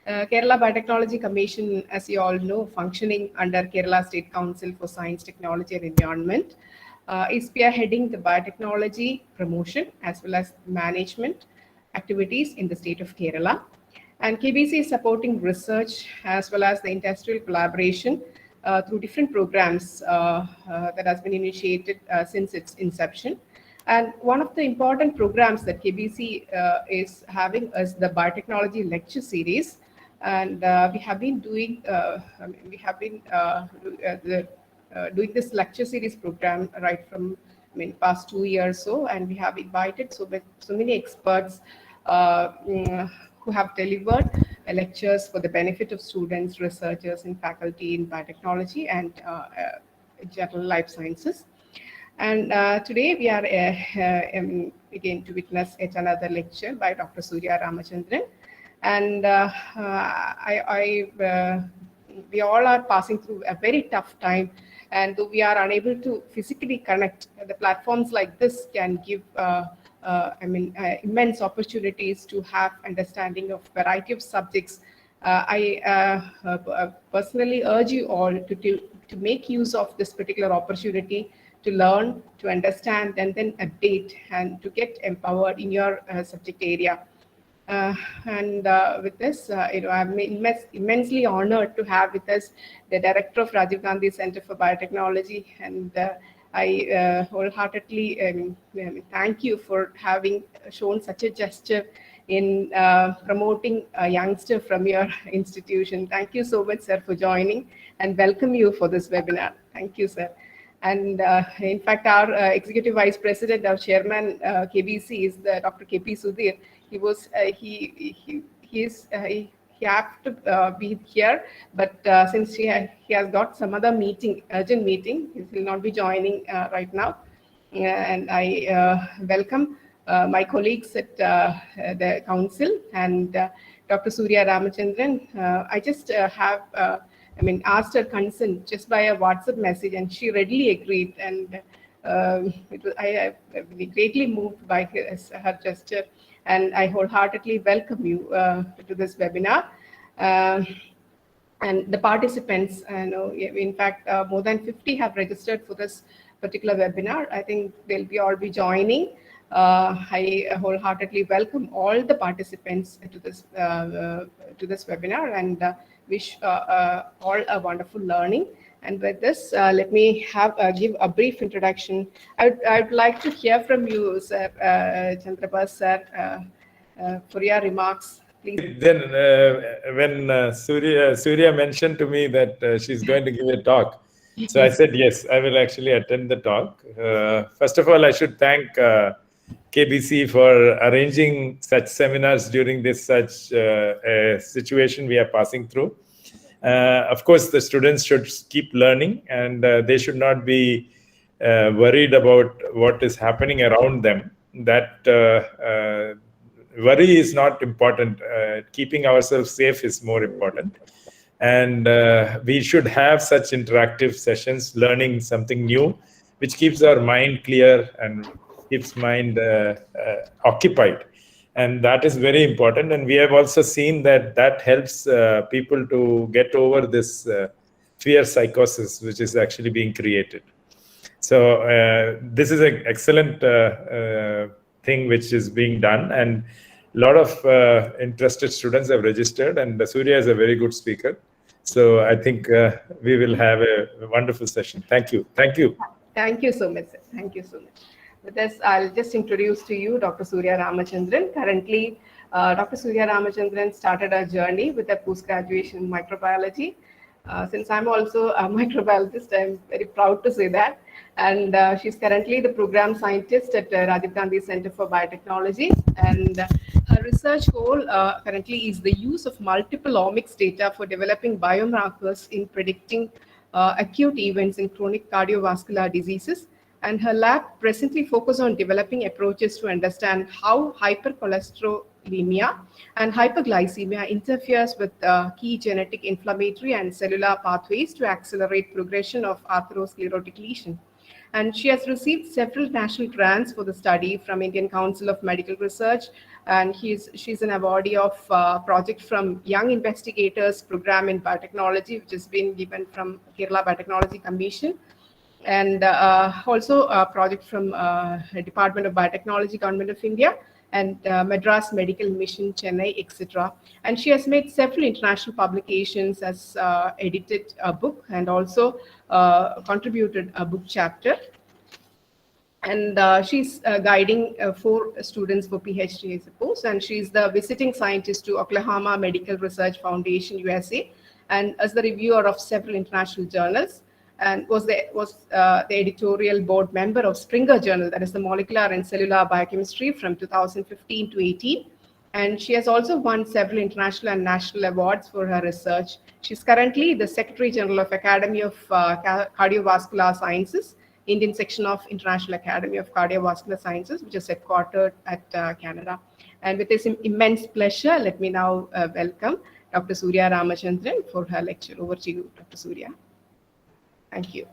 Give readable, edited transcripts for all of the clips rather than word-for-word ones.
Kerala Biotechnology Commission, as you all know, functioning under Kerala State Council for Science, Technology and Environment, is spearheading the biotechnology promotion as well as management activities in the state of Kerala. And KBC is supporting research as well as the industrial collaboration through different programs that has been initiated since its inception. And one of the important programs that KBC is having is the biotechnology lecture series. And we have been doing, doing this lecture series program right from past 2 years so, and we have invited so many experts who have delivered lectures for the benefit of students, researchers, and faculty in biotechnology and general life sciences. And today we are again to witness yet another lecture by Dr. Surya Ramachandran. And we all are passing through a very tough time, and though we are unable to physically connect, the platforms like this can give immense opportunities to have understanding of variety of subjects. I personally urge you all to make use of this particular opportunity to learn, to understand, and then update, and to get empowered in your subject area. With this, I'm immensely honored to have with us the director of Rajiv Gandhi Center for Biotechnology, and I wholeheartedly thank you for having shown such a gesture in promoting a youngster from your institution. Thank you so much, sir, for joining, and welcome you for this webinar. Thank you, sir. And in fact, our executive vice president, our chairman, KBC, is the Dr. KP Sudhir. He was he had to be here, but since he has got some other meeting, urgent meeting, he will not be joining right now. And I welcome my colleagues at the council and Dr. Surya Ramachandran. I just have asked her consent just by a WhatsApp message, and she readily agreed. And I greatly moved by her gesture, and I wholeheartedly welcome you to this webinar. And the participants, in fact, more than 50 have registered for this particular webinar. I think they'll all be joining. I wholeheartedly welcome all the participants to this webinar, and wish all a wonderful learning. And with this, let me give a brief introduction. I'd like to hear from you, sir, Chandrabas, sir, for your remarks, please. Then when Surya mentioned to me that she's going to give a talk, so I said, yes, I will actually attend the talk. First of all, I should thank KBC for arranging such seminars during this such situation we are passing through. Of course, the students should keep learning, and they should not be worried about what is happening around them. That worry is not important. Keeping ourselves safe is more important. And we should have such interactive sessions, learning something new, which keeps our mind clear and keeps mind occupied. And that is very important. And we have also seen that helps people to get over this fear psychosis, which is actually being created. So this is an excellent thing which is being done. And a lot of interested students have registered. And Surya is a very good speaker. So I think we will have a wonderful session. Thank you. Thank you. Thank you so much, sir. Thank you so much. With this, I'll just introduce to you Dr. Surya Ramachandran. Currently, Dr. Surya Ramachandran started a journey with a post-graduation in microbiology. Since I'm also a microbiologist, I'm very proud to say that. And she's currently the program scientist at Rajiv Gandhi Center for Biotechnology. And her research goal currently is the use of multiple omics data for developing biomarkers in predicting acute events in chronic cardiovascular diseases. And her lab presently focuses on developing approaches to understand how hypercholesterolemia and hyperglycemia interferes with key genetic inflammatory and cellular pathways to accelerate progression of atherosclerotic lesion. And she has received several national grants for the study from Indian Council of Medical Research, and she's an awardee of project from Young Investigators Program in Biotechnology, which has been given from Kerala Biotechnology Commission, and also a project from Department of Biotechnology, Government of India, and Madras Medical Mission, Chennai, etc. And she has made several international publications, as edited a book, and also contributed a book chapter. And she's guiding 4 students for PhD, I suppose. And she's the visiting scientist to Oklahoma Medical Research Foundation, USA, and as the reviewer of several international journals, and was the editorial board member of Springer Journal, that is the Molecular and Cellular Biochemistry, from 2015 to 18. And she has also won several international and national awards for her research. She's currently the Secretary General of Academy of Cardiovascular Sciences, Indian section of International Academy of Cardiovascular Sciences, which is headquartered at Canada. And with this immense pleasure, let me now welcome Dr. Surya Ramachandran for her lecture. Over to you, Dr. Surya. Thank you.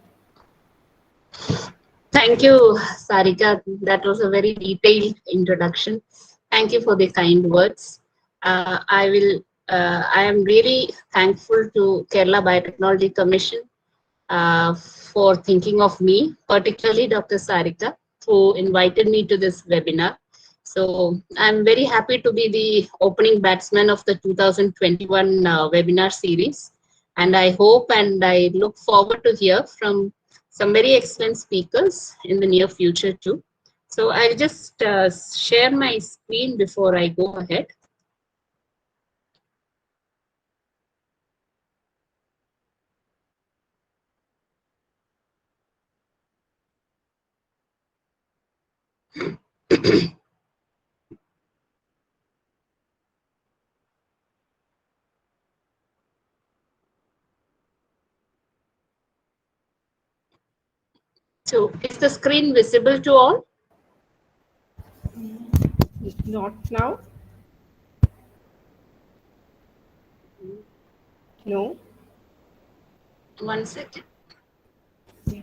Thank you, Sarika. That was a very detailed introduction. Thank you for the kind words. I am really thankful to Kerala Biotechnology Commission for thinking of me, particularly Dr. Sarika, who invited me to this webinar. So I'm very happy to be the opening batsman of the 2021 webinar series. And I hope and I look forward to hear from some very excellent speakers in the near future too. So I'll just share my screen before I go ahead. So is the screen visible to all? Not now. No. One second. Yeah.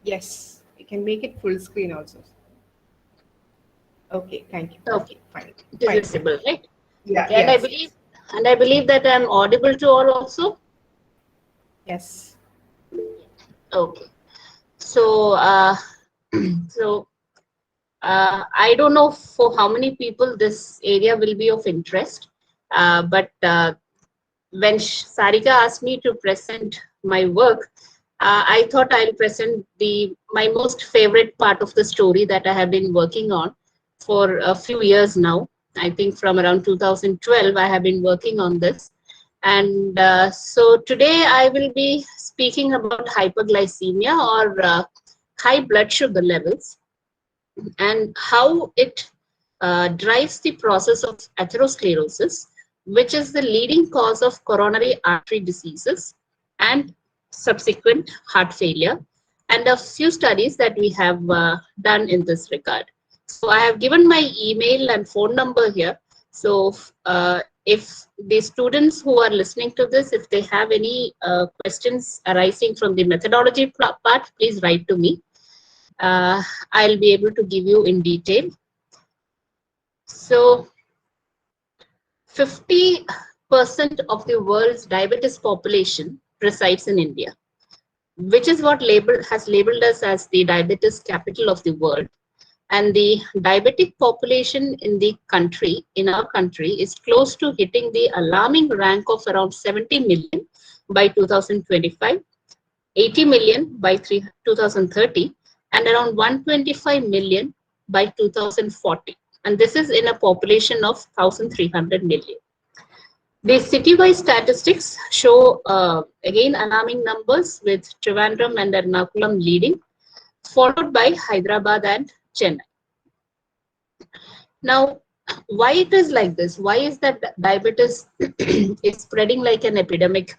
Yes, you can make it full screen also. Okay, thank you. Okay, fine. It is Fine. visible, right? Yeah, Okay, yes. and I believe that I'm audible to all also. Yes. Okay. So I don't know for how many people this area will be of interest, but when Sarika asked me to present my work, I thought I'll present my most favorite part of the story that I have been working on for a few years now. I think from around 2012, I have been working on this. And so today I will be speaking about hyperglycemia, or high blood sugar levels, and how it drives the process of atherosclerosis, which is the leading cause of coronary artery diseases and subsequent heart failure, and a few studies that we have done in this regard. So I have given my email and phone number here. So if the students who are listening to this, if they have any questions arising from the methodology part, please write to me. I'll be able to give you in detail. So 50% of the world's diabetes population resides in India, which is what has labeled us as the diabetes capital of the world. And the diabetic population in our country is close to hitting the alarming rank of around 70 million by 2025, 80 million by 2030, and around 125 million by 2040. And this is in a population of 1,300 million. The city-wise statistics show, again, alarming numbers, with Trivandrum and Ernakulam leading, followed by Hyderabad and Chennai. Now, why it is like this? Why is that diabetes is spreading like an epidemic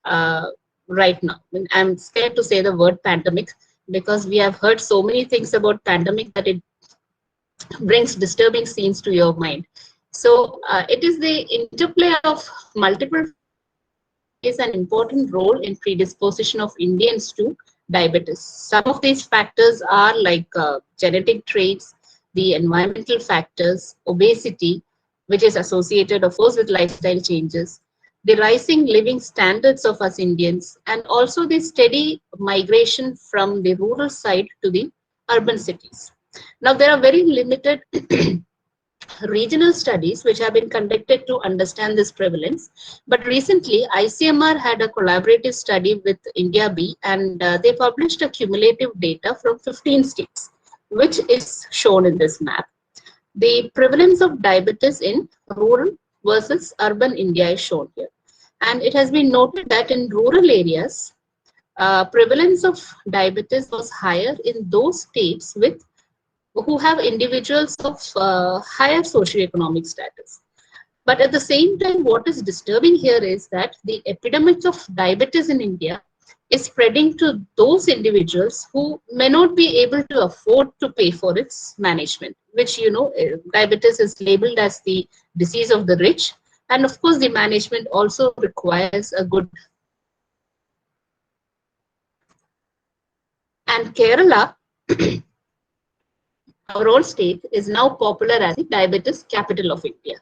right now. I'm scared to say the word pandemic because we have heard so many things about pandemic that it brings disturbing scenes to your mind. So it is the interplay of multiple plays an important role in predisposition of Indians to diabetes. Some of these factors are like genetic traits, the environmental factors, obesity, which is associated, of course, with lifestyle changes, the rising living standards of us Indians, and also the steady migration from the rural side to the urban cities. Now, there are very limited regional studies which have been conducted to understand this prevalence. But recently, ICMR had a collaborative study with India B, and they published a cumulative data from 15 states, which is shown in this map. The prevalence of diabetes in rural versus urban India is shown here. And it has been noted that in rural areas, prevalence of diabetes was higher in those states with who have individuals of higher socioeconomic status. But at the same time, what is disturbing here is that the epidemic of diabetes in India is spreading to those individuals who may not be able to afford to pay for its management, which, you know, diabetes is labeled as the disease of the rich. And of course, the management also requires a good. And Kerala, our own state, is now popular as the diabetes capital of India.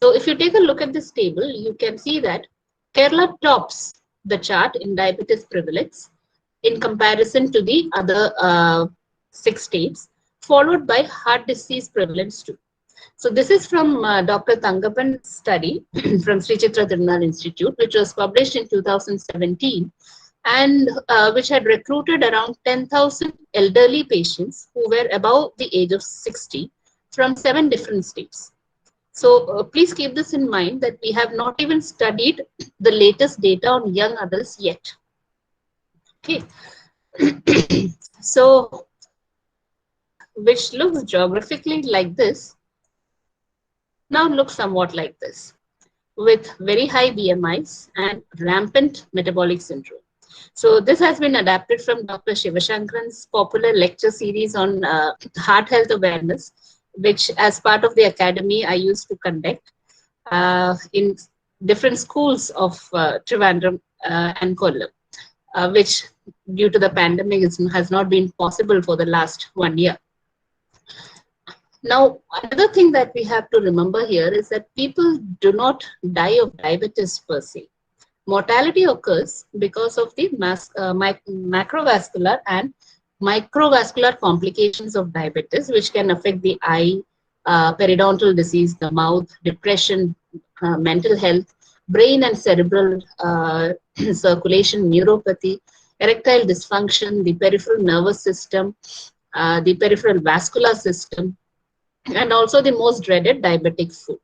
So if you take a look at this table, you can see that Kerala tops the chart in diabetes prevalence in comparison to the other 6 states, followed by heart disease prevalence too. So this is from Dr. Thangapan's study from Sri Chitra Tirunal Institute, which was published in 2017, and which had recruited around 10,000 elderly patients who were above the age of 60 from 7 different states. So please keep this in mind that we have not even studied the latest data on young adults yet. Okay. So, which looks geographically like this, now looks somewhat like this, with very high BMIs and rampant metabolic syndrome. So this has been adapted from Dr. Shivashankaran's popular lecture series on heart health awareness, which as part of the academy I used to conduct in different schools of Trivandrum and Kollam, which due to the pandemic has not been possible for the last 1 year. Now, another thing that we have to remember here is that people do not die of diabetes per se. Mortality occurs because of the macrovascular and microvascular complications of diabetes, which can affect the eye, periodontal disease, the mouth, depression, mental health, brain and cerebral circulation, neuropathy, erectile dysfunction, the peripheral nervous system, the peripheral vascular system, and also the most dreaded diabetic foot.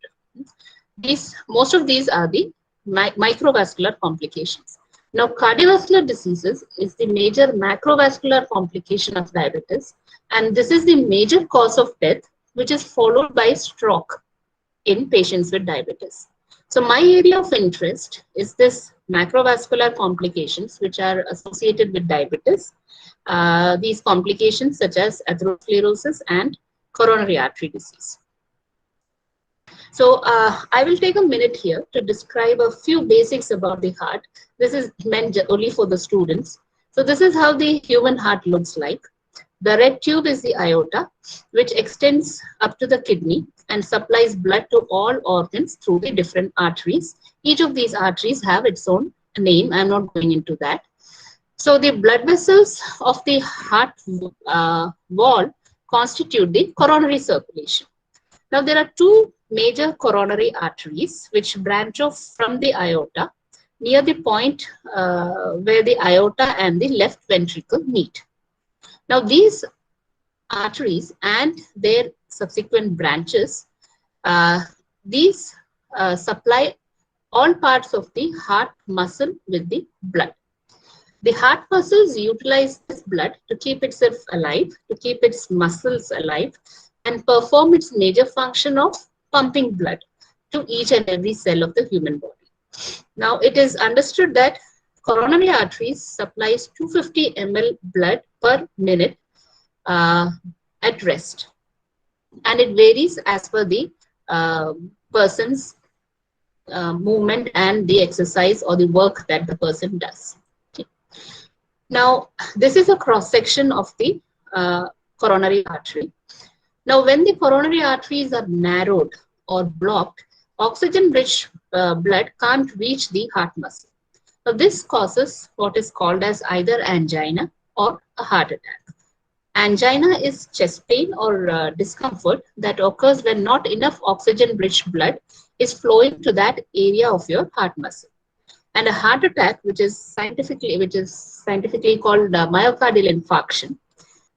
Most of these are the microvascular complications. Now, cardiovascular diseases is the major macrovascular complication of diabetes, and this is the major cause of death, which is followed by stroke in patients with diabetes. So my area of interest is this macrovascular complications which are associated with diabetes. These complications such as atherosclerosis and coronary artery disease. So I will take a minute here to describe a few basics about the heart. This is meant only for the students. So this is how the human heart looks like. The red tube is the aorta, which extends up to the kidney and supplies blood to all organs through the different arteries. Each of these arteries have its own name. I'm not going into that. So the blood vessels of the heart wall constitute the coronary circulation. Now there are 2 major coronary arteries which branch off from the aorta near the point where the aorta and the left ventricle meet. Now these arteries and their subsequent branches, these supply all parts of the heart muscle with the blood. The heart muscles utilize this blood to keep itself alive, to keep its muscles alive, and perform its major function of pumping blood to each and every cell of the human body. Now, it is understood that coronary arteries supplies 250 ml blood per minute at rest, and it varies as per the person's movement and the exercise or the work that the person does. Okay. Now, this is a cross section of the coronary artery. Now, when the coronary arteries are narrowed or blocked, oxygen-rich blood can't reach the heart muscle. So this causes what is called as either angina or a heart attack. Angina is chest pain or discomfort that occurs when not enough oxygen-rich blood is flowing to that area of your heart muscle. And a heart attack, which is scientifically called myocardial infarction,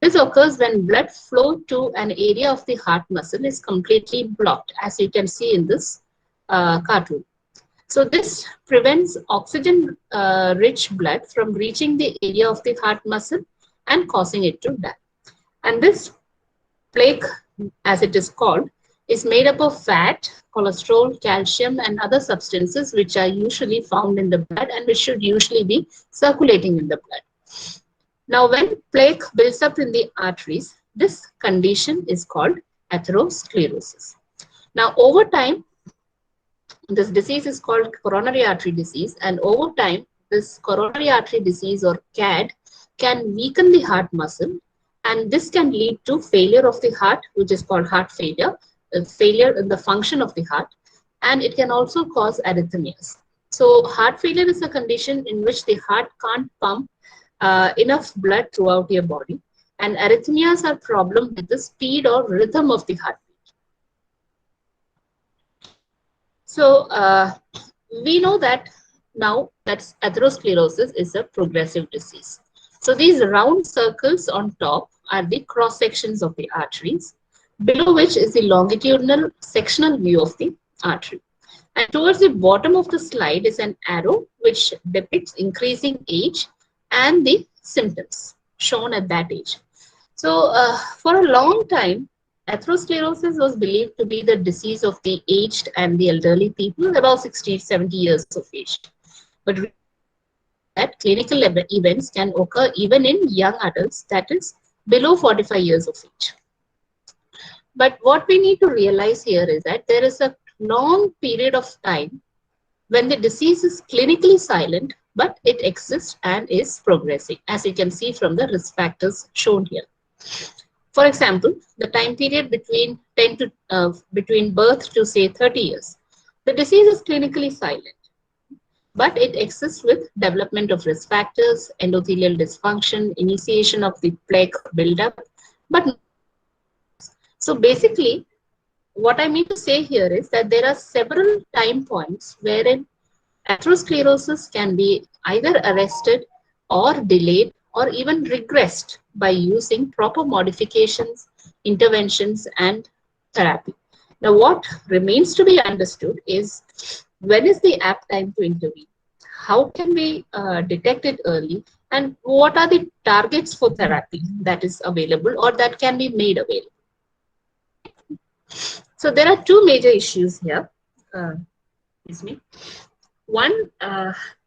this occurs when blood flow to an area of the heart muscle is completely blocked, as you can see in this cartoon. So this prevents oxygen-rich blood from reaching the area of the heart muscle and causing it to die. And this plaque, as it is called, is made up of fat, cholesterol, calcium, and other substances which are usually found in the blood and which should usually be circulating in the blood. Now, when plaque builds up in the arteries, this condition is called atherosclerosis. Now, over time, this disease is called coronary artery disease, and over time, this coronary artery disease or CAD can weaken the heart muscle, and this can lead to failure of the heart, which is called heart failure, failure in the function of the heart, and it can also cause arrhythmias. So heart failure is a condition in which the heart can't pump enough blood throughout your body, and arrhythmias are problem with the speed or rhythm of the heartbeat. So we know that now that atherosclerosis is a progressive disease. So these round circles on top are the cross sections of the arteries, below which is the longitudinal sectional view of the artery. And towards the bottom of the slide is an arrow which depicts increasing age and the symptoms shown at that age. So for a long time, atherosclerosis was believed to be the disease of the aged and the elderly people about 60, 70 years of age. But that clinical events can occur even in young adults, that is below 45 years of age. But what we need to realize here is that there is a long period of time when the disease is clinically silent, but it exists and is progressing, as you can see from the risk factors shown here. For example, the time period between birth to say 30 years, the disease is clinically silent, but it exists with development of risk factors, endothelial dysfunction, initiation of the plaque buildup. But so basically, what I mean to say here is that there are several time points wherein atherosclerosis can be either arrested or delayed or even regressed by using proper modifications, interventions, and therapy. Now, what remains to be understood is when is the apt time to intervene? How can we detect it early? And what are the targets for therapy that is available or that can be made available? So there are two major issues here. Excuse me. One,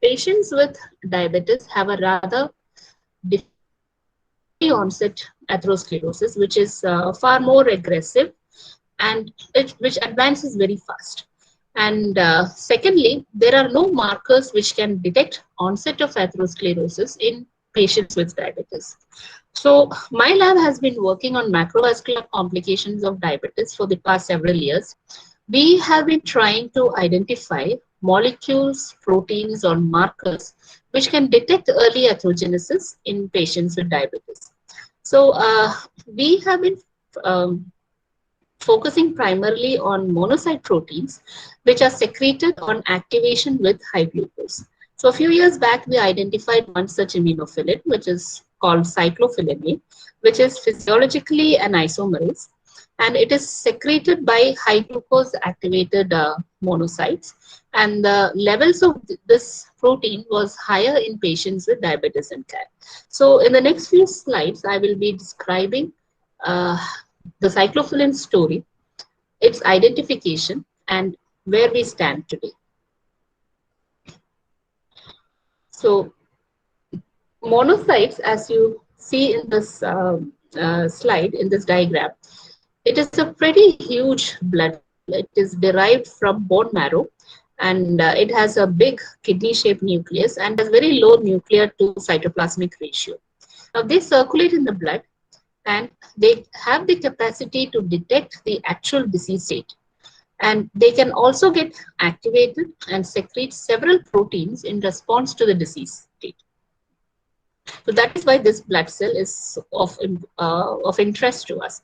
patients with diabetes have a rather onset atherosclerosis, which is far more aggressive and which advances very fast. And secondly, there are no markers which can detect onset of atherosclerosis in patients with diabetes. So my lab has been working on macrovascular complications of diabetes for the past several years. We have been trying to identify molecules, proteins, or markers which can detect early atherogenesis in patients with diabetes. So we have been focusing primarily on monocyte proteins, which are secreted on activation with high glucose. So a few years back, we identified one such immunophilin, which is called cyclophilin A, which is physiologically an isomerase, and it is secreted by high glucose activated monocytes. And the levels of this protein was higher in patients with diabetes and CAD. So in the next few slides, I will be describing the cyclophilin story, its identification, and where we stand today. So monocytes, as you see in this slide, in this diagram, it is a pretty huge blood. It is derived from bone marrow, and it has a big kidney-shaped nucleus and has very low nuclear to cytoplasmic ratio. Now they circulate in the blood, and they have the capacity to detect the actual disease state. And they can also get activated and secrete several proteins in response to the disease state. So that is why this blood cell is of interest to us.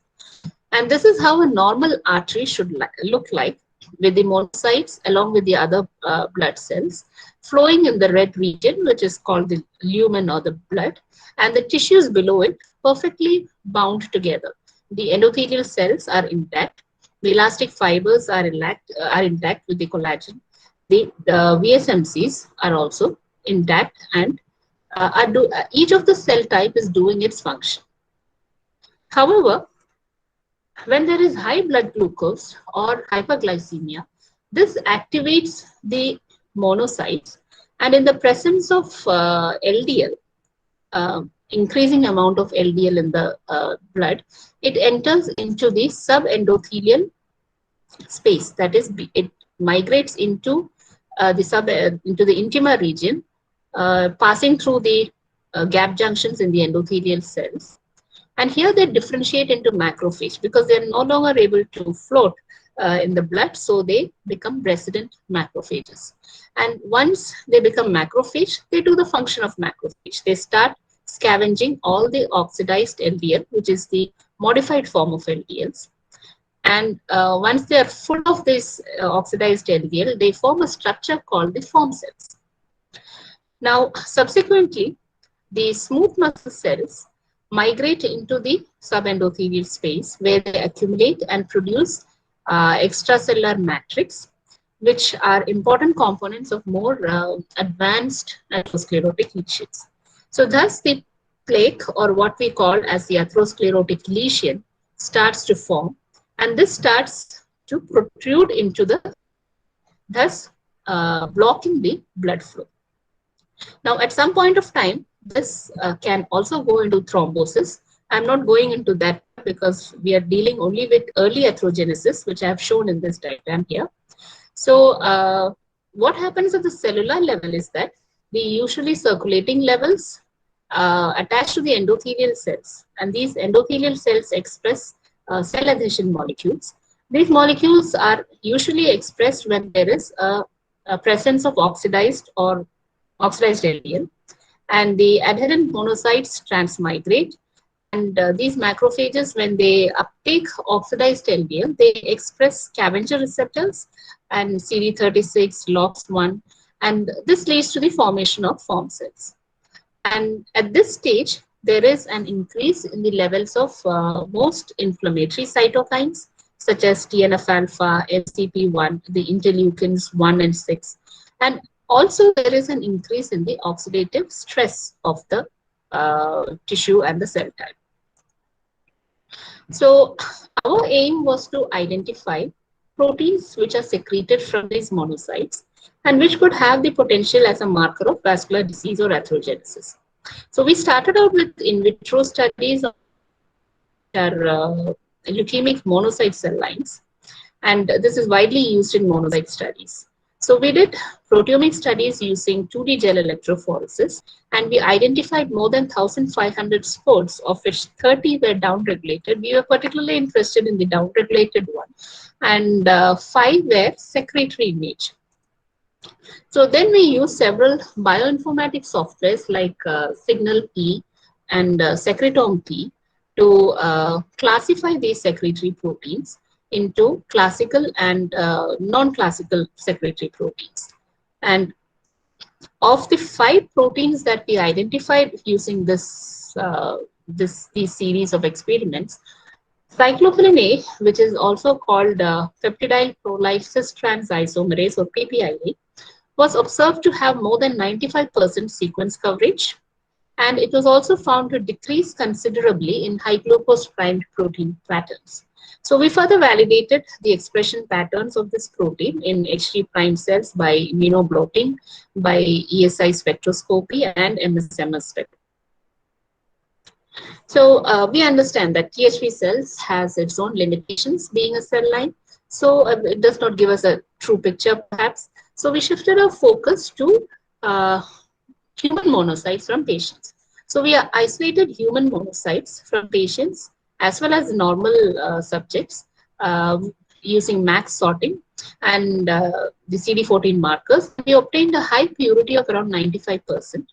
And this is how a normal artery should look like, with the monocytes along with the other blood cells flowing in the red region, which is called the lumen or the blood, and the tissues below it perfectly bound together. The endothelial cells are intact. The elastic fibers are intact with the collagen. The VSMCs are also intact, and each of the cell type is doing its function. However, when there is high blood glucose or hyperglycemia, this activates the monocytes, and in the presence of LDL, increasing amount of LDL in the blood, it enters into the subendothelial space. That is, it migrates into into the intima region, passing through the gap junctions in the endothelial cells. And here they differentiate into macrophage because they're no longer able to float in the blood, so they become resident macrophages. And once they become macrophage, they do the function of macrophage. They start scavenging all the oxidized LDL, which is the modified form of LDLs. And once they are full of this oxidized LDL, they form a structure called the form cells. Now, subsequently, the smooth muscle cells migrate into the subendothelial space, where they accumulate and produce extracellular matrix, which are important components of more advanced atherosclerotic lesions. So thus the plaque, or what we call as the atherosclerotic lesion, starts to form, and this starts to protrude into the, thus blocking the blood flow. Now at some point of time, this can also go into thrombosis. I'm not going into that because we are dealing only with early atherogenesis, which I have shown in this diagram here. So what happens at the cellular level is that the usually circulating levels attach to the endothelial cells, and these endothelial cells express cell adhesion molecules. These molecules are usually expressed when there is a presence of oxidized LDL, and the adherent monocytes transmigrate, and these macrophages, when they uptake oxidized LDL, they express scavenger receptors and CD36, LOX1, and this leads to the formation of form cells. And at this stage, there is an increase in the levels of most inflammatory cytokines, such as TNF-alpha, FCP1, the interleukins 1 and 6, and also there is an increase in the oxidative stress of the tissue and the cell type. So our aim was to identify proteins which are secreted from these monocytes and which could have the potential as a marker of vascular disease or atherogenesis. So we started out with in vitro studies of leukemic monocyte cell lines, and this is widely used in monocyte studies. So we did proteomic studies using 2D gel electrophoresis, and we identified more than 1,500 spores, of which 30 were downregulated. We were particularly interested in the downregulated one, and 5 were secretory in nature. So then we used several bioinformatics softwares like Signal-P and Secretome-P to classify these secretory proteins into classical and non-classical secretory proteins. And of the 5 proteins that we identified using these series of experiments, cyclophilin A, which is also called peptidyl prolyl cis trans isomerase or PPIA, was observed to have more than 95% sequence coverage, And it was also found to decrease considerably in high glucose primed protein patterns. So we further validated the expression patterns of this protein in HT prime cells by immunoblotting, by ESI spectroscopy, and MSMS spectroscopy. So we understand that THP cells has its own limitations being a cell line. So it does not give us a true picture perhaps. So we shifted our focus to human monocytes from patients. So we isolated human monocytes from patients as well as normal subjects using max sorting and the CD14 markers. We obtained a high purity of around 95%.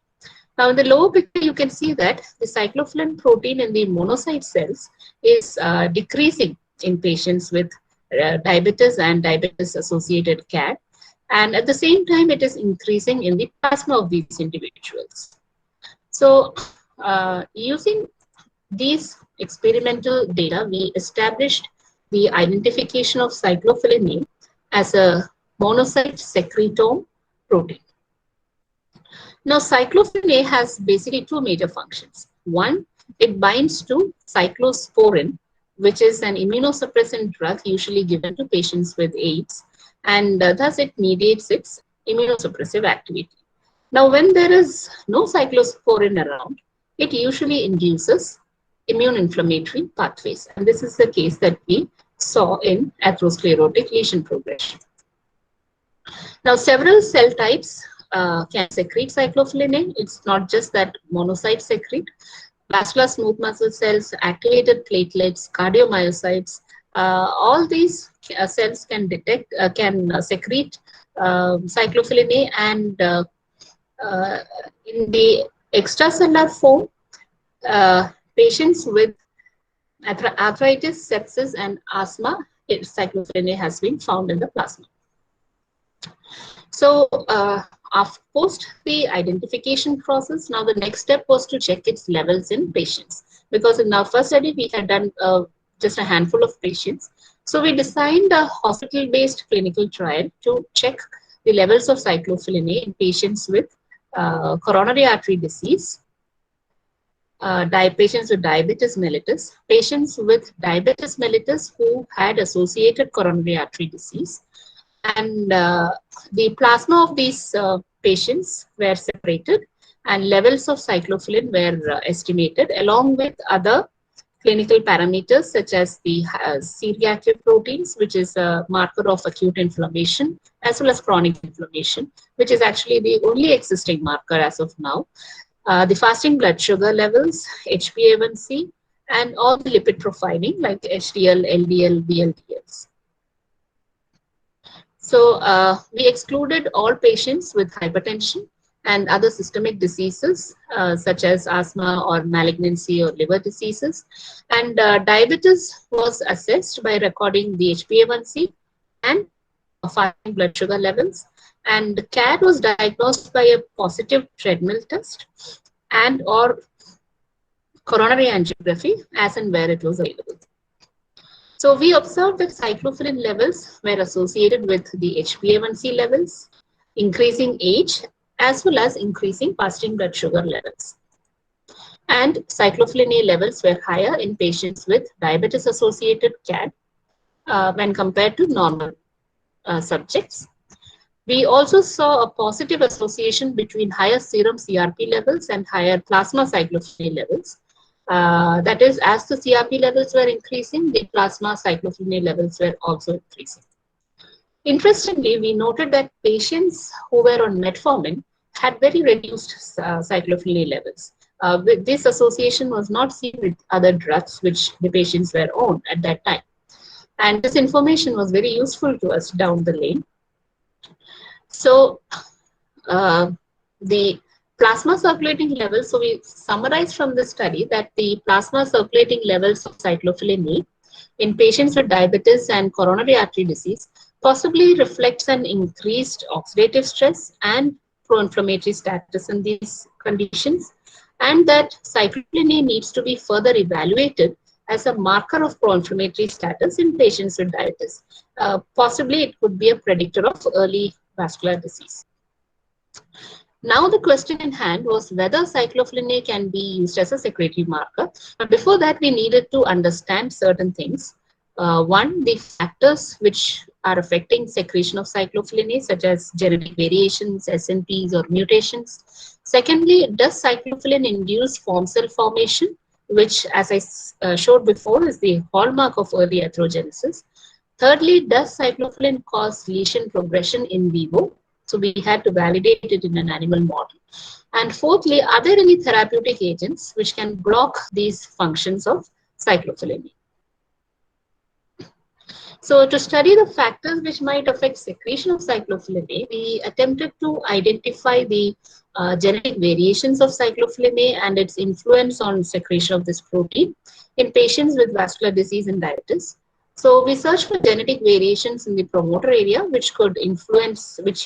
Now in the lower picture, you can see that the cyclophilin protein in the monocyte cells is decreasing in patients with diabetes and diabetes-associated CAD. And at the same time, it is increasing in the plasma of these individuals. So using these experimental data, we established the identification of cyclophilin A as a monocyte secretome protein. Now, cyclophilin A has basically two major functions. One, it binds to cyclosporin, which is an immunosuppressant drug usually given to patients with AIDS, and thus it mediates its immunosuppressive activity. Now, when there is no cyclosporin around, it usually induces immune inflammatory pathways, and this is the case that we saw in atherosclerotic lesion progression. Now, several cell types can secrete cyclophilin A. It's not just that monocytes secrete. Vascular smooth muscle cells, activated platelets, cardiomyocytes, all these cells can secrete cyclophilin A, and in the extracellular form, patients with arthritis, sepsis, and asthma, cyclophilin A has been found in the plasma. So post the identification process, now the next step was to check its levels in patients, because in our first study we had done just a handful of patients. So we designed a hospital-based clinical trial to check the levels of cyclophilin A in patients with coronary artery disease, patients with diabetes mellitus, patients with diabetes mellitus who had associated coronary artery disease, and the plasma of these patients were separated and levels of cyclophilin were estimated, along with other clinical parameters such as the C-reactive proteins, which is a marker of acute inflammation, as well as chronic inflammation, which is actually the only existing marker as of now. The fasting blood sugar levels, HbA1c, and all the lipid profiling like HDL, LDL, VLDLs. So we excluded all patients with hypertension and other systemic diseases such as asthma or malignancy or liver diseases. And diabetes was assessed by recording the HbA1c and fasting blood sugar levels. And CAD was diagnosed by a positive treadmill test and or coronary angiography as and where it was available. So we observed that cyclophilin levels were associated with the HbA1c levels, increasing age, as well as increasing fasting blood sugar levels. And cyclophilin A levels were higher in patients with diabetes-associated CAD when compared to normal subjects. We also saw a positive association between higher serum CRP levels and higher plasma cyclophilin A levels. That is, as the CRP levels were increasing, the plasma cyclophilin A levels were also increasing. Interestingly, we noted that patients who were on metformin had very reduced cyclophilin A levels. This association was not seen with other drugs which the patients were on at that time. And this information was very useful to us down the lane. So the plasma circulating levels, so we summarized from the study that the plasma circulating levels of cyclophilin A in patients with diabetes and coronary artery disease possibly reflects an increased oxidative stress and pro-inflammatory status in these conditions, and that cyclophilin A needs to be further evaluated as a marker of pro-inflammatory status in patients with diabetes. Possibly it could be a predictor of early vascular disease. Now the question in hand was whether cyclophilin A can be used as a secretory marker. But before that, we needed to understand certain things. One, the factors which are affecting secretion of cyclophilin A, such as genetic variations, SNPs, or mutations. Secondly, does cyclophilin induce form cell formation, which, as I showed before, is the hallmark of early atherogenesis. Thirdly, does cyclophilin cause lesion progression in vivo? So we had to validate it in an animal model. And fourthly, are there any therapeutic agents which can block these functions of cyclophilin A? So to study the factors which might affect secretion of cyclophilin A, we attempted to identify the genetic variations of cyclophilin A and its influence on secretion of this protein in patients with vascular disease and diabetes. So we searched for genetic variations in the promoter area, which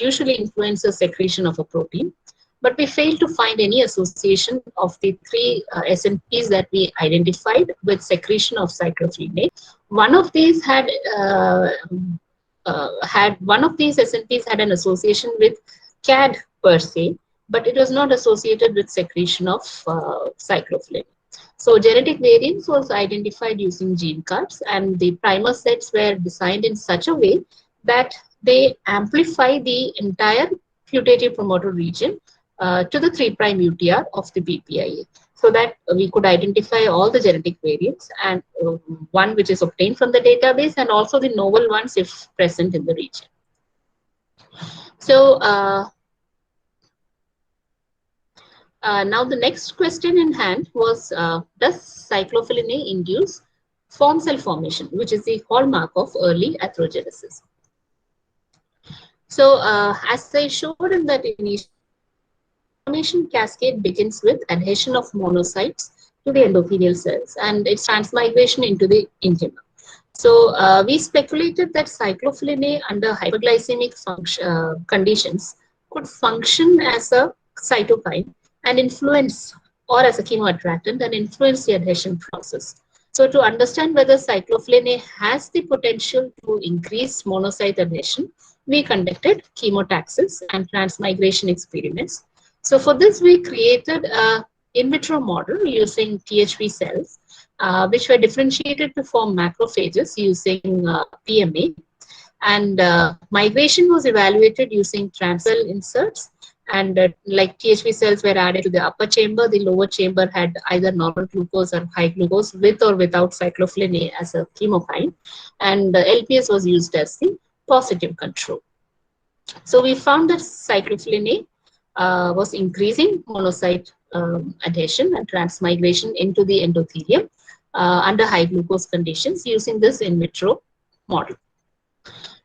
usually influences secretion of a protein. But we failed to find any association of the three SNPs that we identified with secretion of cyclophilin A. One of these SNPs had an association with CAD per se, but it was not associated with secretion of cyclophilin. So genetic variants was identified using gene cards, and the primer sets were designed in such a way that they amplify the entire putative promoter region to the 3' UTR of the BPIA, so that we could identify all the genetic variants, and one which is obtained from the database, and also the novel ones if present in the region. So now the next question in hand was, does cyclophilin A induce form cell formation, which is the hallmark of early atherogenesis? So as I showed in that initial, formation cascade begins with adhesion of monocytes to the endothelial cells and its transmigration into the intima. So we speculated that cyclophilin A under hyperglycemic conditions could function as a cytokine and influence, or as a chemoattractant, and influence the adhesion process. So to understand whether cyclophilin A has the potential to increase monocyte adhesion, we conducted chemotaxis and transmigration experiments. So for this, we created an in vitro model using THV cells, which were differentiated to form macrophages using PMA. And migration was evaluated using transcell inserts. And like THV cells were added to the upper chamber, the lower chamber had either normal glucose or high glucose with or without cyclophilin A as a chemokine. And LPS was used as the positive control. So we found that cyclophilin A was increasing monocyte adhesion and transmigration into the endothelium under high glucose conditions using this in vitro model.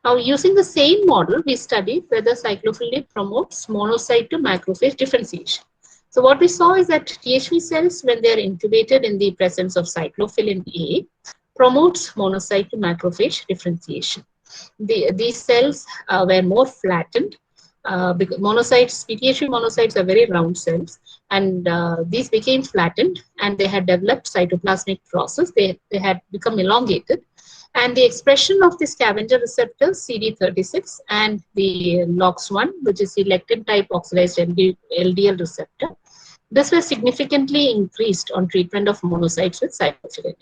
Now, using the same model, we studied whether cyclophilin A promotes monocyte to macrophage differentiation. So what we saw is that THV cells, when they are incubated in the presence of cyclophilin A, promotes monocyte to macrophage differentiation. These cells were more flattened, because THV monocytes are very round cells, and these became flattened, and they had developed cytoplasmic process. They had become elongated, and the expression of the scavenger receptor CD36 and the LOX1, which is the lectin type oxidized LDL receptor, this was significantly increased on treatment of monocytes with cyclophilin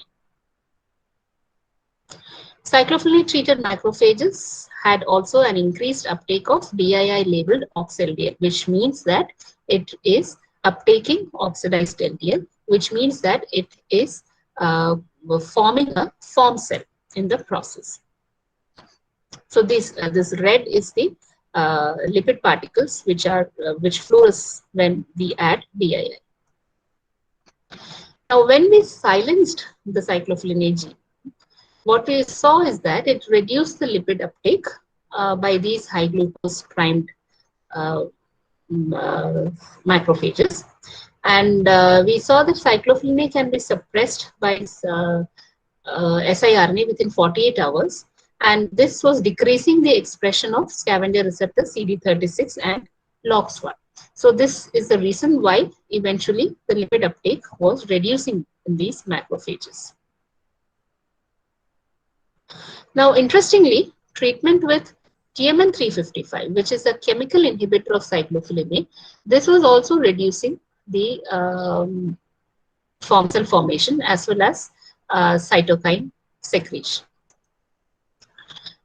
A. Cyclophilin A treated macrophages had also an increased uptake of DII labeled ox-LDL, which means that it is uptaking oxidized LDL, which means that it is forming a form cell in the process. So this red is the lipid particles which fluoresce when we add DII. Now, when we silenced the cyclophilin A gene, what we saw is that it reduced the lipid uptake by these high glucose primed macrophages, and we saw that cyclophilin A can be suppressed by siRNA within 48 hours, and this was decreasing the expression of scavenger receptor CD36 and LOX1. So this is the reason why eventually the lipid uptake was reducing in these macrophages. Now, interestingly, treatment with TMN355, which is a chemical inhibitor of cyclophilin A, this was also reducing the cell formation as well as cytokine secretion.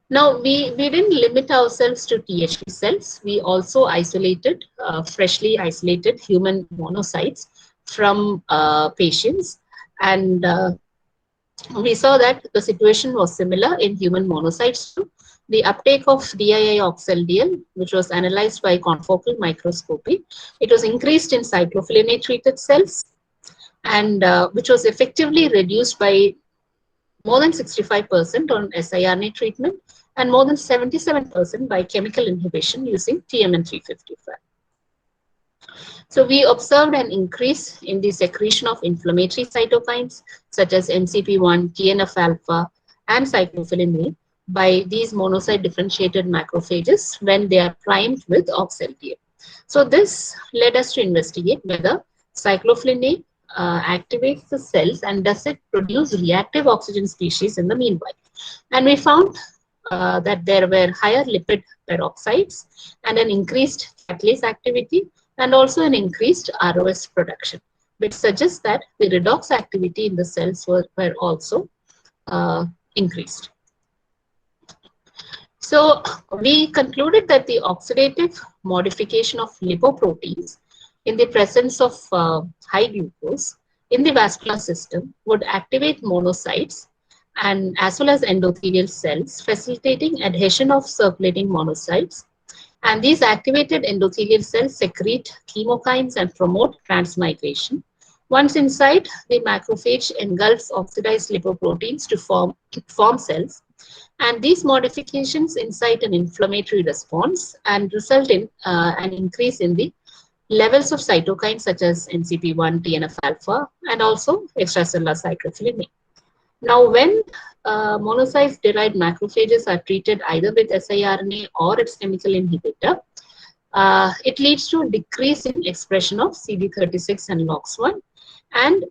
Now, we didn't limit ourselves to THP cells. We also isolated, freshly isolated human monocytes from patients. And we saw that the situation was similar in human monocytes too. The uptake of DII-OXLDL, which was analyzed by confocal microscopy, it was increased in cyclophilin A treated cells, and which was effectively reduced by more than 65% on siRNA treatment and more than 77% by chemical inhibition using TMN355. So we observed an increase in the secretion of inflammatory cytokines such as MCP1, TNF-alpha, and cyclophilin A by these monocyte differentiated macrophages when they are primed with OXLDL. So this led us to investigate whether cyclophilin A activates the cells and does it produce reactive oxygen species in the meanwhile. And we found that there were higher lipid peroxides and an increased catalase activity and also an increased ROS production, which suggests that the redox activity in the cells were also increased. So we concluded that the oxidative modification of lipoproteins in the presence of high glucose in the vascular system would activate monocytes and as well as endothelial cells, facilitating adhesion of circulating monocytes. And these activated endothelial cells secrete chemokines and promote transmigration. Once inside, the macrophage engulfs oxidized lipoproteins to form cells. And these modifications incite an inflammatory response and result in an increase in the levels of cytokines such as MCP1, TNF-alpha, and also extracellular cyclophilin A. Now, when monocyte-derived macrophages are treated either with siRNA or its chemical inhibitor, it leads to a decrease in expression of CD36 and LOX1 and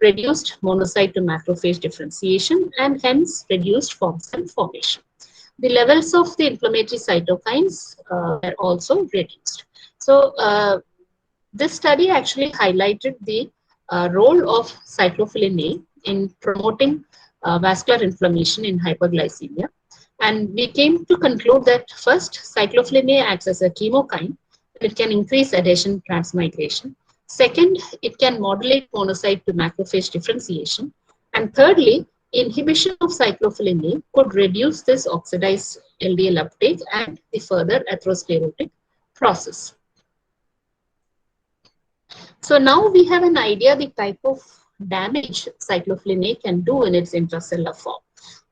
reduced monocyte to macrophage differentiation and hence reduced cell formation. The levels of the inflammatory cytokines are also reduced. So this study actually highlighted the role of cyclophilin A in promoting vascular inflammation in hyperglycemia. And we came to conclude that first, cyclophilin A acts as a chemokine. It can increase adhesion transmigration. Second, it can modulate monocyte to macrophage differentiation. And thirdly, inhibition of cyclophilin A could reduce this oxidized LDL uptake and the further atherosclerotic process. So now we have an idea the type of damage cyclophilin A can do in its intracellular form.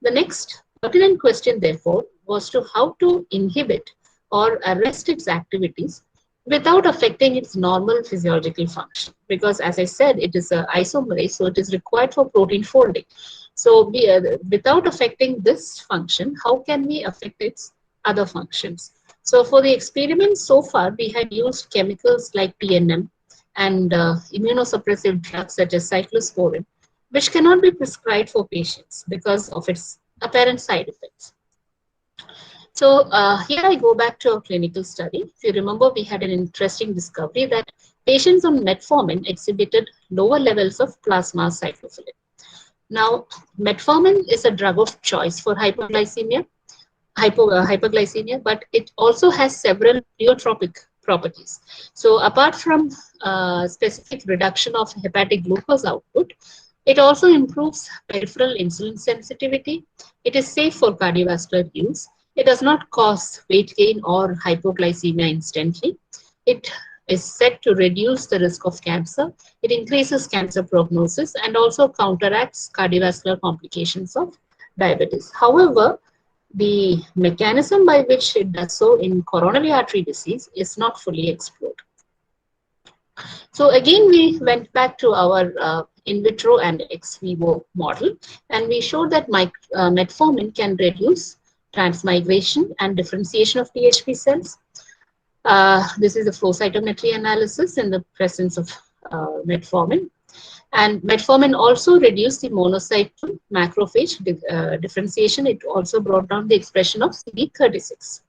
The next pertinent question, therefore, was to how to inhibit or arrest its activities without affecting its normal physiological function. Because as I said, it is an isomerase, so it is required for protein folding. So without affecting this function, how can we affect its other functions? So for the experiments so far, we had used chemicals like TNM and immunosuppressive drugs such as cyclosporin, which cannot be prescribed for patients because of its apparent side effects. So here I go back to our clinical study. If you remember, we had an interesting discovery that patients on metformin exhibited lower levels of plasma cyclophilin. Now, metformin is a drug of choice for hyperglycemia, but it also has several pleiotropic properties. So apart from specific reduction of hepatic glucose output, it also improves peripheral insulin sensitivity. It is safe for cardiovascular use. It does not cause weight gain or hypoglycemia instantly. It is said to reduce the risk of cancer. It increases cancer prognosis and also counteracts cardiovascular complications of diabetes. However, the mechanism by which it does so in coronary artery disease is not fully explored. So again, we went back to our in vitro and ex vivo model, and we showed that metformin can reduce transmigration and differentiation of THP cells. This is the flow cytometry analysis in the presence of metformin. And metformin also reduced the monocyte to macrophage differentiation. It also brought down the expression of CD36.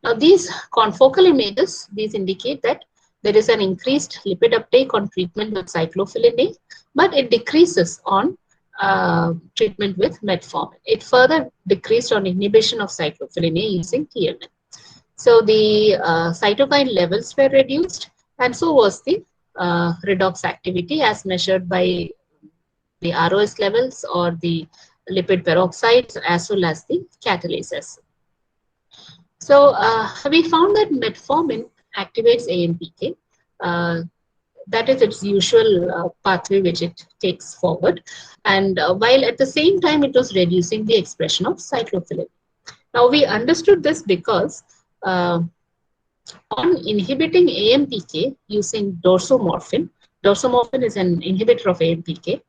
Now, these confocal images, these indicate that there is an increased lipid uptake on treatment with cyclophilin A, but it decreases on treatment with metformin. It further decreased on inhibition of cyclophilin A using TMN. So the cytokine levels were reduced, and so was the redox activity as measured by the ROS levels or the lipid peroxides as well as the catalases. So we found that metformin activates AMPK. That is its usual pathway which it takes forward. And while at the same time it was reducing the expression of cyclophilin. Now we understood this because on inhibiting AMPK using dorsomorphin is an inhibitor of AMPK,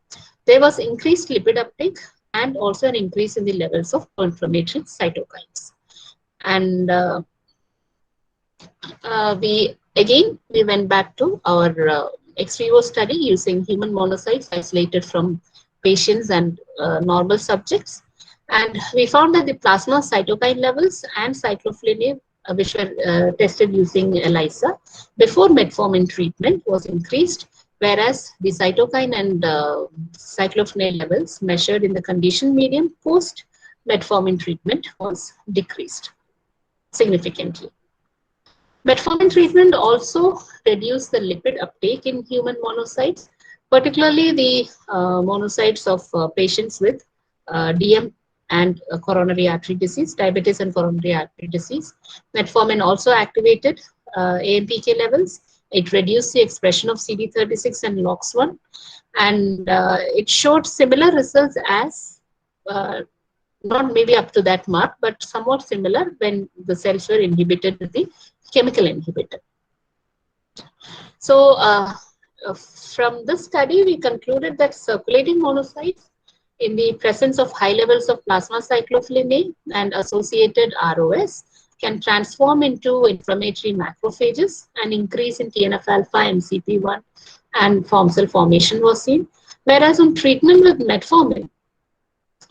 there was increased lipid uptake and also an increase in the levels of pro-inflammatory cytokines. And we went back to our ex vivo study using human monocytes isolated from patients and normal subjects. And we found that the plasma cytokine levels and cyclophilin A, which were tested using ELISA before metformin treatment, was increased, whereas the cytokine and cyclophilin A levels measured in the conditioned medium post metformin treatment was decreased significantly. Metformin treatment also reduced the lipid uptake in human monocytes, particularly the monocytes of patients with DM and coronary artery disease, diabetes and coronary artery disease. Metformin also activated AMPK levels. It reduced the expression of CD36 and LOX1, and it showed similar results as not maybe up to that mark, but somewhat similar when the cells were inhibited with the chemical inhibitor. So from this study, we concluded that circulating monocytes in the presence of high levels of plasma cyclophilin A and associated ROS can transform into inflammatory macrophages, and increase in TNF-alpha and CP1 and form cell formation was seen. Whereas on treatment with metformin,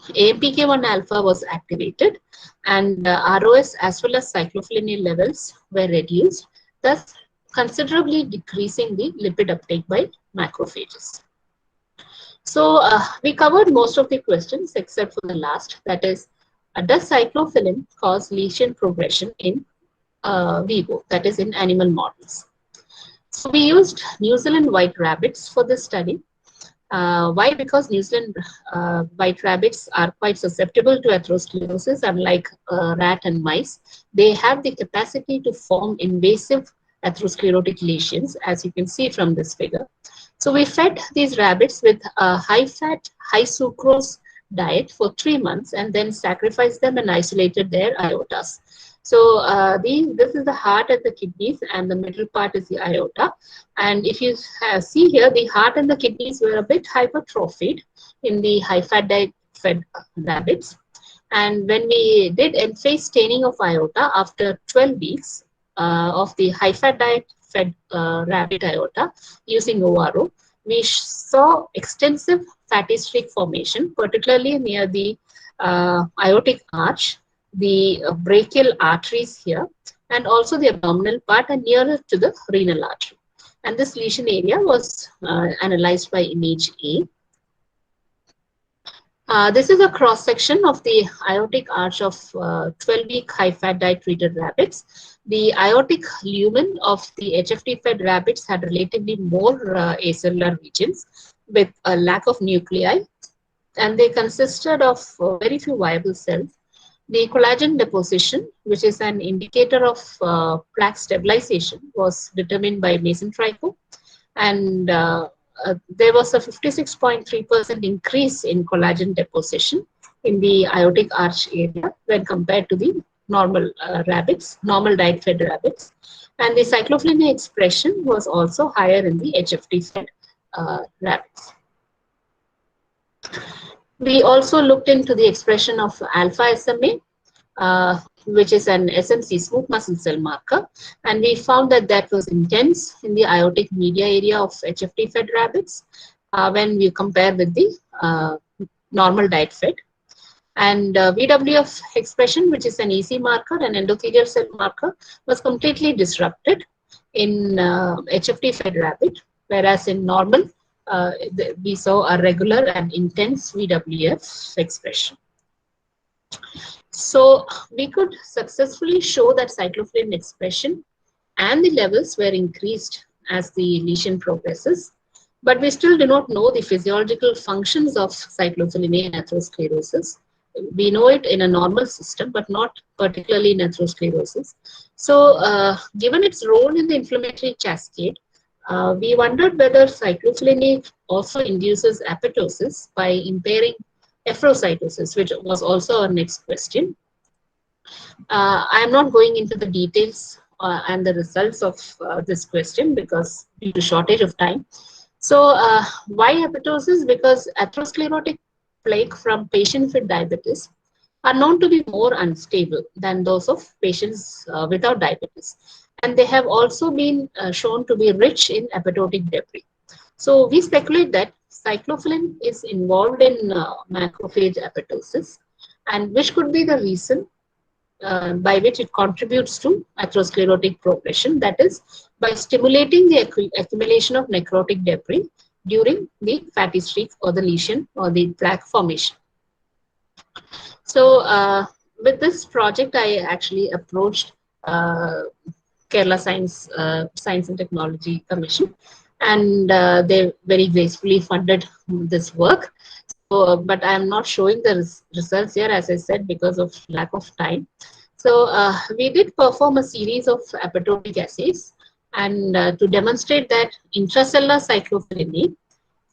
AMPK1 alpha was activated and ROS as well as cyclophilin A levels were reduced, thus considerably decreasing the lipid uptake by macrophages. So we covered most of the questions except for the last, that is, does cyclophilin cause lesion progression in vivo, that is in animal models? So we used New Zealand white rabbits for this study. Why? Because New Zealand white rabbits are quite susceptible to atherosclerosis, unlike rat and mice. They have the capacity to form invasive atherosclerotic lesions, as you can see from this figure. So we fed these rabbits with a high-fat, high-sucrose diet for 3 months and then sacrificed them and isolated their aortas. So this is the heart and the kidneys, and the middle part is the aorta. And if you see here, the heart and the kidneys were a bit hypertrophied in the high-fat diet-fed rabbits. And when we did end-phase staining of aorta after 12 weeks of the high-fat diet-fed rabbit aorta using ORO, we saw extensive fatty streak formation, particularly near the aortic arch, the brachial arteries here, and also the abdominal part and nearer to the renal artery. And this lesion area was analyzed by image A. This is a cross-section of the aortic arch of 12-week high-fat diet-treated rabbits. The aortic lumen of the HFT-fed rabbits had relatively more acellular regions with a lack of nuclei, and they consisted of very few viable cells. The collagen deposition, which is an indicator of plaque stabilization, was determined by Mason-Trico, and there was a 56.3% increase in collagen deposition in the aortic arch area when compared to the normal rabbits, normal diet-fed rabbits. And the cyclophilin A expression was also higher in the HFT-fed rabbits. We also looked into the expression of alpha SMA, which is an SMC, smooth muscle cell marker, and we found that that was intense in the aortic media area of HFT-fed rabbits when we compare with the normal diet-fed. And VWF expression, which is an EC marker, an endothelial cell marker, was completely disrupted in HFT-fed rabbit, whereas in normal, we saw a regular and intense VWF expression. So we could successfully show that cyclophilin expression and the levels were increased as the lesion progresses, but we still do not know the physiological functions of cyclophilin A in atherosclerosis. We know it in a normal system, but not particularly in atherosclerosis. So given its role in the inflammatory cascade, we wondered whether cyclophilin A also induces apoptosis by impairing efferocytosis, which was also our next question. I am not going into the details and the results of this question because due to shortage of time. So why apoptosis? Because atherosclerotic plaque from patients with diabetes are known to be more unstable than those of patients without diabetes. And they have also been shown to be rich in apoptotic debris. So we speculate that cyclophilin is involved in macrophage apoptosis, and which could be the reason by which it contributes to atherosclerotic progression, that is, by stimulating the accumulation of necrotic debris during the fatty streak or the lesion or the plaque formation. So with this project, I actually approached Kerala Science and Technology Commission, and they very gracefully funded this work. So, but I am not showing the results here, as I said, because of lack of time. So we did perform a series of apoptotic assays, and to demonstrate that intracellular cyclophilin A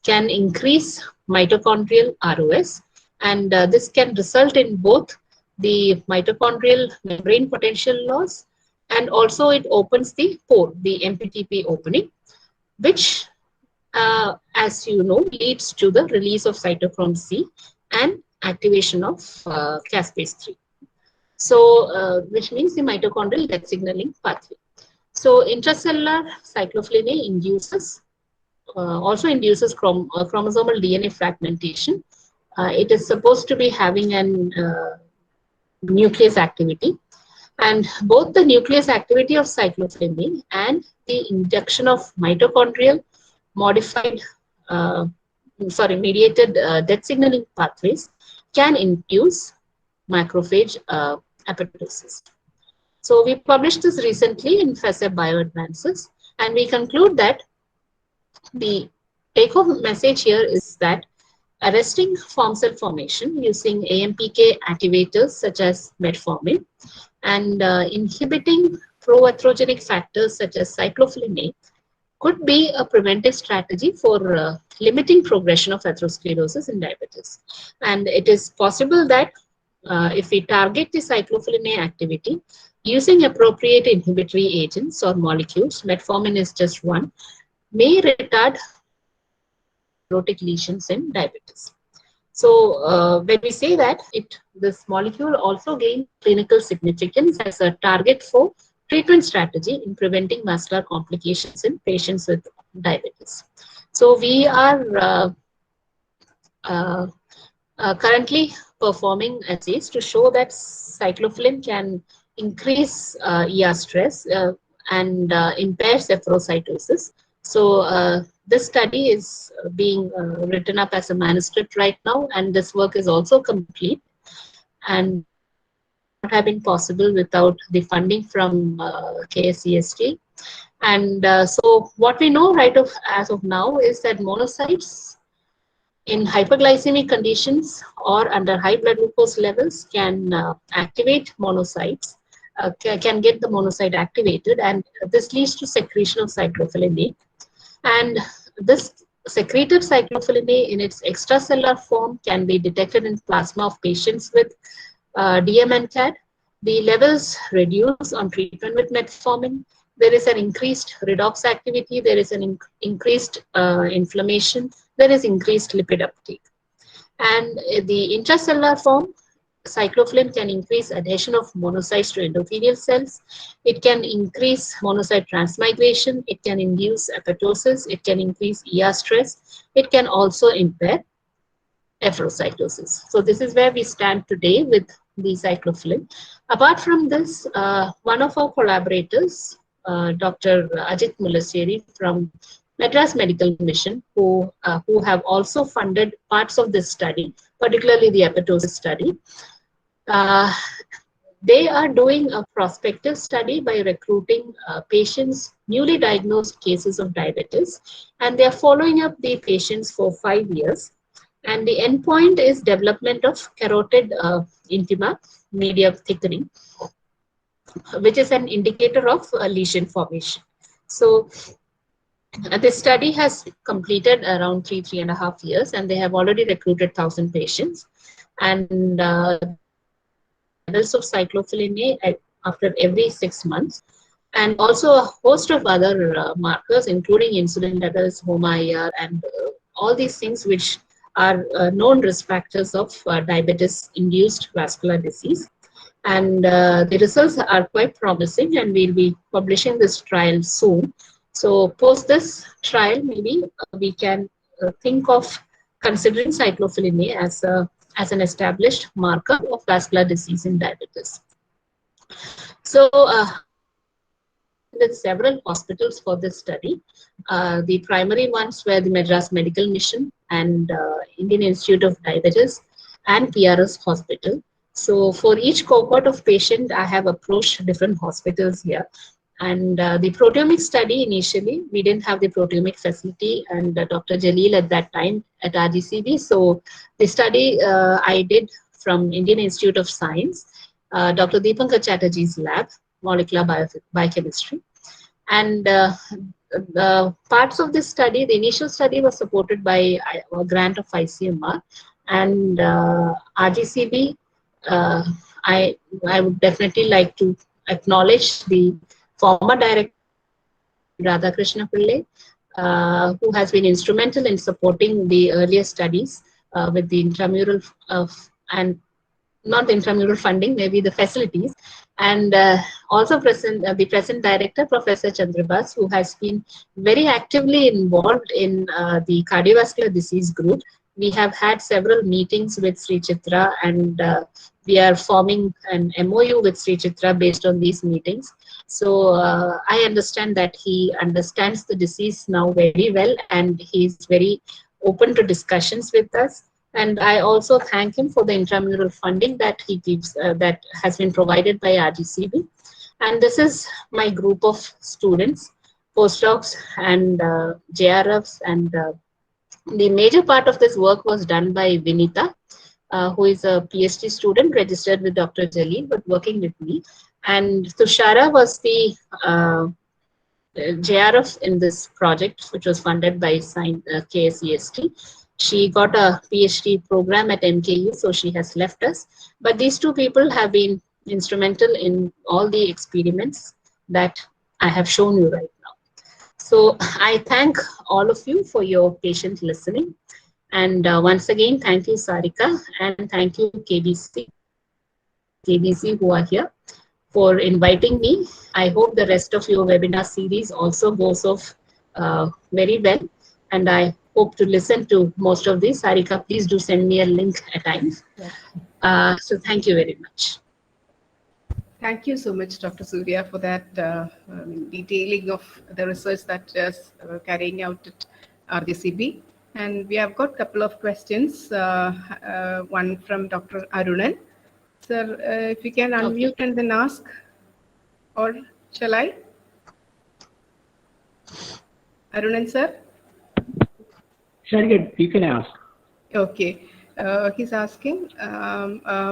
can increase mitochondrial ROS, and this can result in both the mitochondrial membrane potential loss, and also it opens the pore, the MPTP opening, which as you know, leads to the release of cytochrome C and activation of caspase 3. So, which means the mitochondrial death signaling pathway. So, intracellular cyclophilin A induces, also induces chromosomal DNA fragmentation. It is supposed to be having an nucleus activity, and both the nucleus activity of cyclophilin A and the induction of mitochondrial modified, mediated death signaling pathways can induce macrophage apoptosis. So we published this recently in FESA Bioadvances, and we conclude that the take-home message here is that arresting form cell formation using AMPK activators such as metformin and inhibiting pro-atherogenic factors such as cyclophilin A could be a preventive strategy for limiting progression of atherosclerosis in diabetes. And it is possible that if we target the cyclophilin A activity using appropriate inhibitory agents or molecules, metformin is just one, may retard atherosclerotic lesions in diabetes. So when we say that, this molecule also gains clinical significance as a target for treatment strategy in preventing vascular complications in patients with diabetes. So we are currently performing assays to show that cyclophilin can increase ER stress and impairs efferocytosis. So this study is being written up as a manuscript right now, and this work is also complete and not have been possible without the funding from KSCST. And so what we know as of now is that monocytes in hyperglycemic conditions or under high blood glucose levels can activate monocytes, can get the monocyte activated, and this leads to secretion of cyclophilin A. And this secreted cyclophilin A in its extracellular form can be detected in plasma of patients with DM-NCAD. The levels reduce on treatment with metformin. There is an increased redox activity. There is an increased inflammation. There is increased lipid uptake. And the intracellular form, cyclophilin can increase adhesion of monocytes to endothelial cells. It can increase monocyte transmigration. It can induce apoptosis. It can increase ER stress. It can also impair atherosclerosis. So this is where we stand today with the cyclophilin. Apart from this, one of our collaborators, Dr. Ajit Mulaseri from Madras Medical Mission, who have also funded parts of this study, particularly the apoptosis study. They are doing a prospective study by recruiting patients, newly diagnosed cases of diabetes, and they are following up the patients for 5 years. And the endpoint is development of carotid intima media thickening, which is an indicator of lesion formation. So this study has completed around 3.5 years, and they have already recruited 1,000 patients. And levels of cyclophilin A after every 6 months, and also a host of other markers, including insulin levels, HOMA-IR, and all these things which are known risk factors of diabetes-induced vascular disease. And the results are quite promising, and we'll be publishing this trial soon. So post this trial, maybe we can think of considering cyclophilin A as an established marker of vascular disease in diabetes. So with several hospitals for this study. The primary ones were the Madras Medical Mission and Indian Institute of Diabetes and PRS Hospital. So for each cohort of patient, I have approached different hospitals here. And the proteomic study initially, we didn't have the proteomic facility, and Dr. Jalil at that time at RGCB. So the study I did from Indian Institute of Science, Dr. Deepankar Chatterjee's lab, molecular biochemistry. And the parts of this study, the initial study was supported by a grant of ICMR, and RGCB. I would definitely like to acknowledge the former director, Radhakrishna Pillai, who has been instrumental in supporting the earlier studies with the intramural and not the intramural funding, maybe the facilities, and also the present director, Professor Chandrabas, who has been very actively involved in the cardiovascular disease group. We have had several meetings with Sri Chitra, and we are forming an MOU with Sri Chitra based on these meetings. So I understand that he understands the disease now very well, and he's very open to discussions with us. And I also thank him for the intramural funding that he gives, that has been provided by RGCB. And this is my group of students, postdocs and JRFs, and the major part of this work was done by Vinita, who is a PhD student registered with Dr. Jalil, but working with me. And Tushara was the JRF in this project, which was funded by KSEST. She got a PhD program at MKU, so she has left us. But these two people have been instrumental in all the experiments that I have shown you right now. So I thank all of you for your patient listening. And once again, thank you, Sarika, and thank you, KBC who are here, for inviting me. I hope the rest of your webinar series also goes off very well, and I hope to listen to most of these. Sarika, please do send me a link at times. Yeah. So thank you very much. Thank you so much, Dr. Surya, for that detailing of the research that is carrying out at RGCB. And we have got a couple of questions, one from Dr. Arunan. Sir, if you can unmute and then ask, or shall I? Arunan, sir? Sure, you can ask. Okay. He's asking,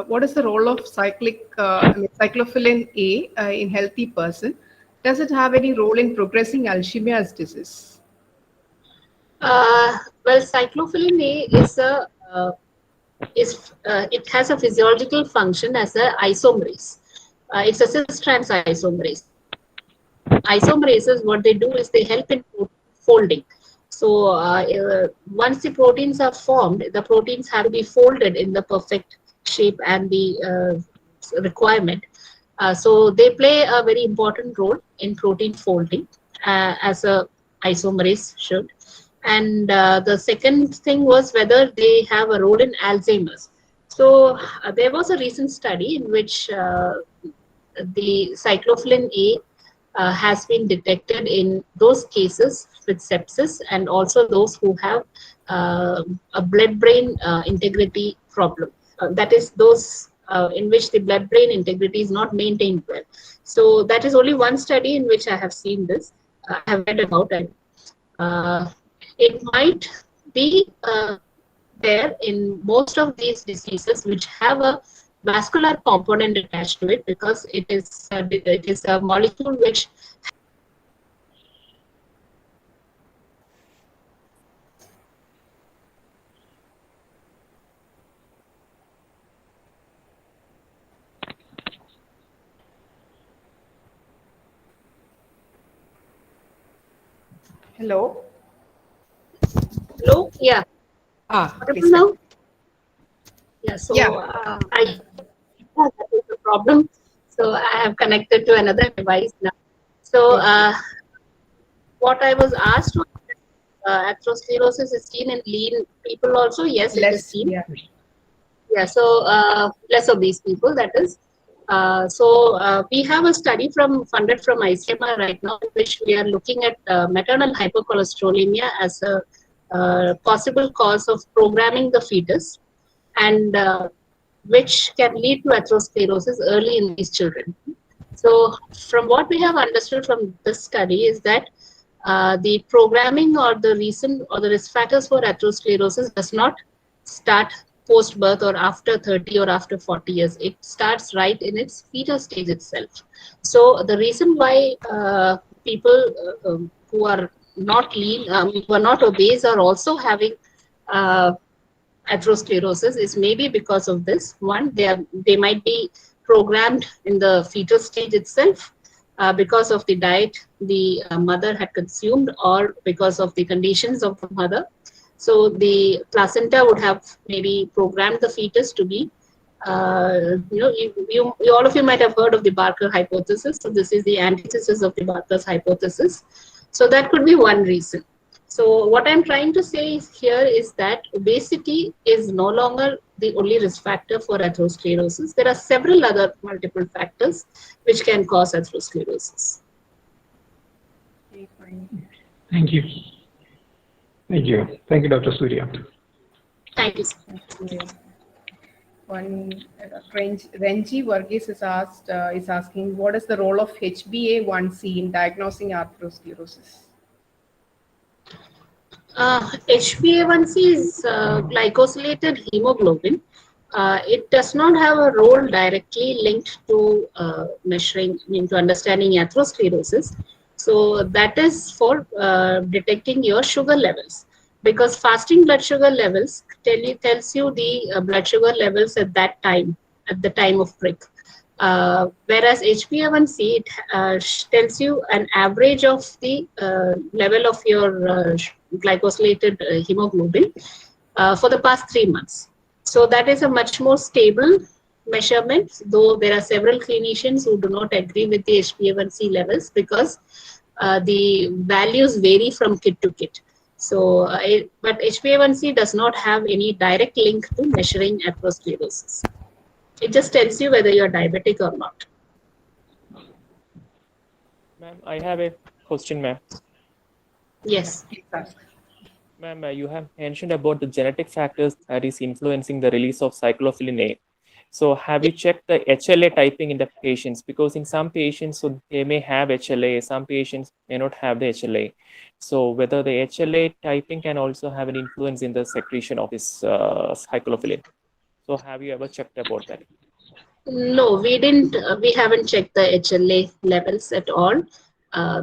what is the role of cyclophilin A in healthy person? Does it have any role in progressing Alzheimer's disease? Well, cyclophilin A it has a physiological function as an isomerase. It's a cis-trans isomerase. Isomerases, what they do is they help in folding. So once the proteins are formed, the proteins have to be folded in the perfect shape and the requirement. So they play a very important role in protein folding, as a isomerase should. And the second thing was whether they have a role in Alzheimer's. So there was a recent study in which the cyclophilin A has been detected in those cases with sepsis and also those who have a blood-brain integrity problem. That is those in which the blood-brain integrity is not maintained well. So that is only one study in which I have seen this. I have read about it. It might be there in most of these diseases which have a vascular component attached to it, because it is a molecule which Hello. Hello? Yeah. Please. Now? Yeah, so Yeah. that is the problem. So I have connected to another device now. So what I was asked was, atherosclerosis is seen in lean people also. Yes, it is seen. Yeah. Yeah, so less obese people, that is. So we have a study funded from ICMR right now, in which we are looking at maternal hypercholesterolemia as a possible cause of programming the fetus, and which can lead to atherosclerosis early in these children. So from what we have understood from this study is that the programming or the reason or the risk factors for atherosclerosis does not start post-birth or after 30 or after 40 years. It starts right in its fetal stage itself. So the reason why people who are not lean, who are not obese, are also having atherosclerosis is maybe because of this. One, they might be programmed in the fetal stage itself because of the diet the mother had consumed, or because of the conditions of the mother. So the placenta would have maybe programmed the fetus to be, you all of you might have heard of the Barker hypothesis. So this is the antithesis of the Barker's hypothesis. So that could be one reason. So what I'm trying to say here is that obesity is no longer the only risk factor for atherosclerosis. There are several other multiple factors which can cause atherosclerosis. Thank you. Thank you. Thank you, Dr. Surya. Thank you. One Renji Varghese is asking, what is the role of HbA1c in diagnosing atherosclerosis? HbA1c is glycosylated hemoglobin. It does not have a role directly linked to to understanding atherosclerosis. So that is for detecting your sugar levels, because fasting blood sugar levels tells you the blood sugar levels at that time, at the time of prick. Whereas HbA1c, it tells you an average of the level of your glycosylated hemoglobin for the past 3 months. So that is a much more stable measurement, though there are several clinicians who do not agree with the HbA1c levels, because the values vary from kid to kid. So, but HbA1c does not have any direct link to measuring atherosclerosis. It just tells you whether you're diabetic or not. Ma'am, I have a question, ma'am. Yes. Ma'am, you have mentioned about the genetic factors that is influencing the release of cyclophilin A. So have you checked the HLA typing in the patients? Because in some patients, so they may have HLA, some patients may not have the HLA. So whether the HLA typing can also have an influence in the secretion of this cyclophilin. So have you ever checked about that? No, we didn't. We haven't checked the HLA levels at all.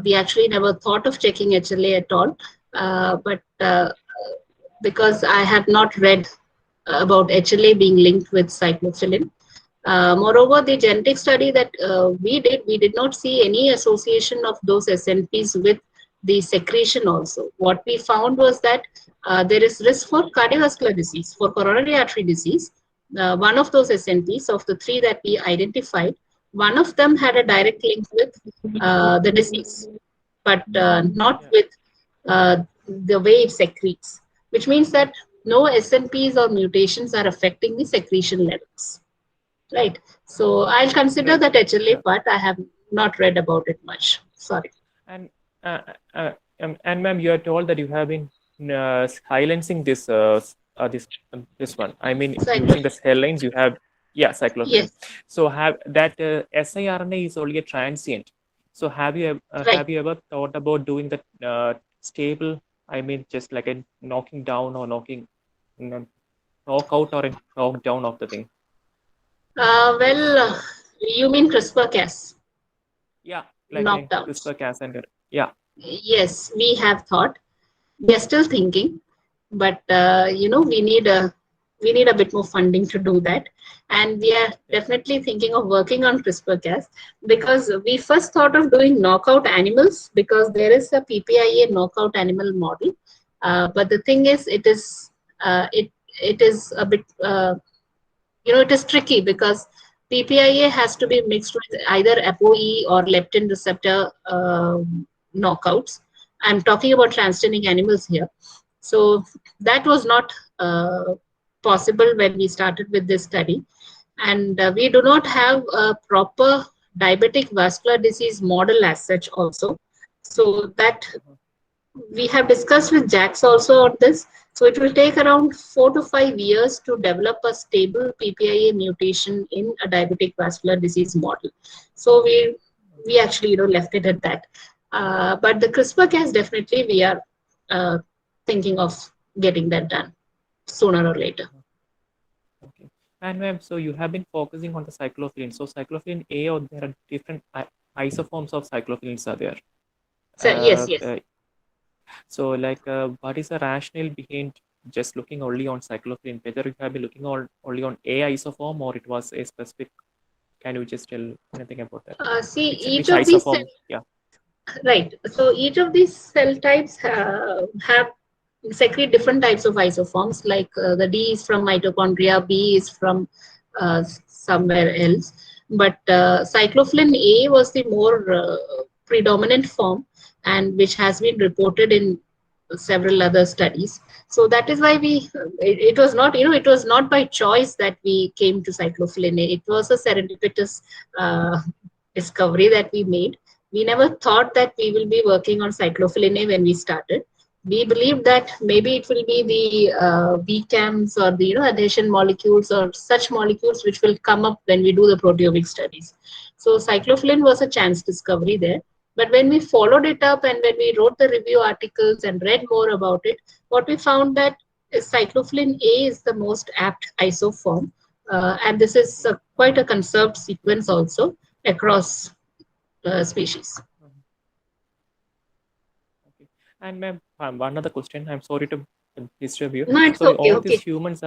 We actually never thought of checking HLA at all. But because I have not read about HLA being linked with cyclophilin. Moreover, the genetic study that we did not see any association of those SNPs with the secretion also. What we found was that there is risk for cardiovascular disease, for coronary artery disease. One of those SNPs, of the 3 that we identified, one of them had a direct link with the disease, but not with the way it secretes, which means that no SNPs or mutations are affecting the secretion levels, right? So I'll consider Right. that HLA Yeah. part. I have not read about it much. Sorry. And and ma'am, you are told that you have been silencing this this one. I mean, using the cell lines you have, yeah, cyclophilin. Yes, So have that siRNA is only a transient. So right. have you ever thought about doing that stable? I mean, just like a knocking down or knock out or a knock down of the thing. Well, you mean CRISPR-Cas Yeah, like a knockdowns? CRISPR-Cas and yeah. Yes, we have thought. We are still thinking, but we need a bit more funding to do that, and we are definitely thinking of working on CRISPR-Cas, because we first thought of doing knockout animals, because there is a PPIA knockout animal model, but the thing is, it is a bit it is tricky, because PPIA has to be mixed with either ApoE or leptin receptor knockouts. I'm talking about transgenic animals here. So that was not possible when we started with this study. And we do not have a proper diabetic vascular disease model as such also. So that we have discussed with JAX also on this. So it will take around 4 to 5 years to develop a stable PPIA mutation in a diabetic vascular disease model. So we actually left it at that. But the CRISPR-Cas, definitely we are thinking of getting that done sooner or later. Okay. And ma'am, so you have been focusing on the cyclophilin. So cyclophilin A, or there are different isoforms of cyclophilins are there. So yes. So like, what is the rationale behind just looking only on cyclophilin? Whether you have been looking only on A isoform, or it was a specific? Can you just tell anything about that? See, Which isoform? Yeah. Right. So each of these cell types have secrete different types of isoforms, like the D is from mitochondria, B is from somewhere else. But cyclophilin A was the more predominant form, and which has been reported in several other studies. So that is why it was not, it was not by choice that we came to cyclophilin A. It was a serendipitous discovery that we made. We never thought that we will be working on cyclophilin A when we started. We believed that maybe it will be the VCAMs or the adhesion molecules or such molecules which will come up when we do the proteomic studies. So cyclophilin was a chance discovery there. But when we followed it up and when we wrote the review articles and read more about it, what we found that cyclophilin A is the most apt isoform. And this is quite a conserved sequence also across species. Okay. And ma'am, one other question. I'm sorry to disturb you. No, it's So okay. all these humans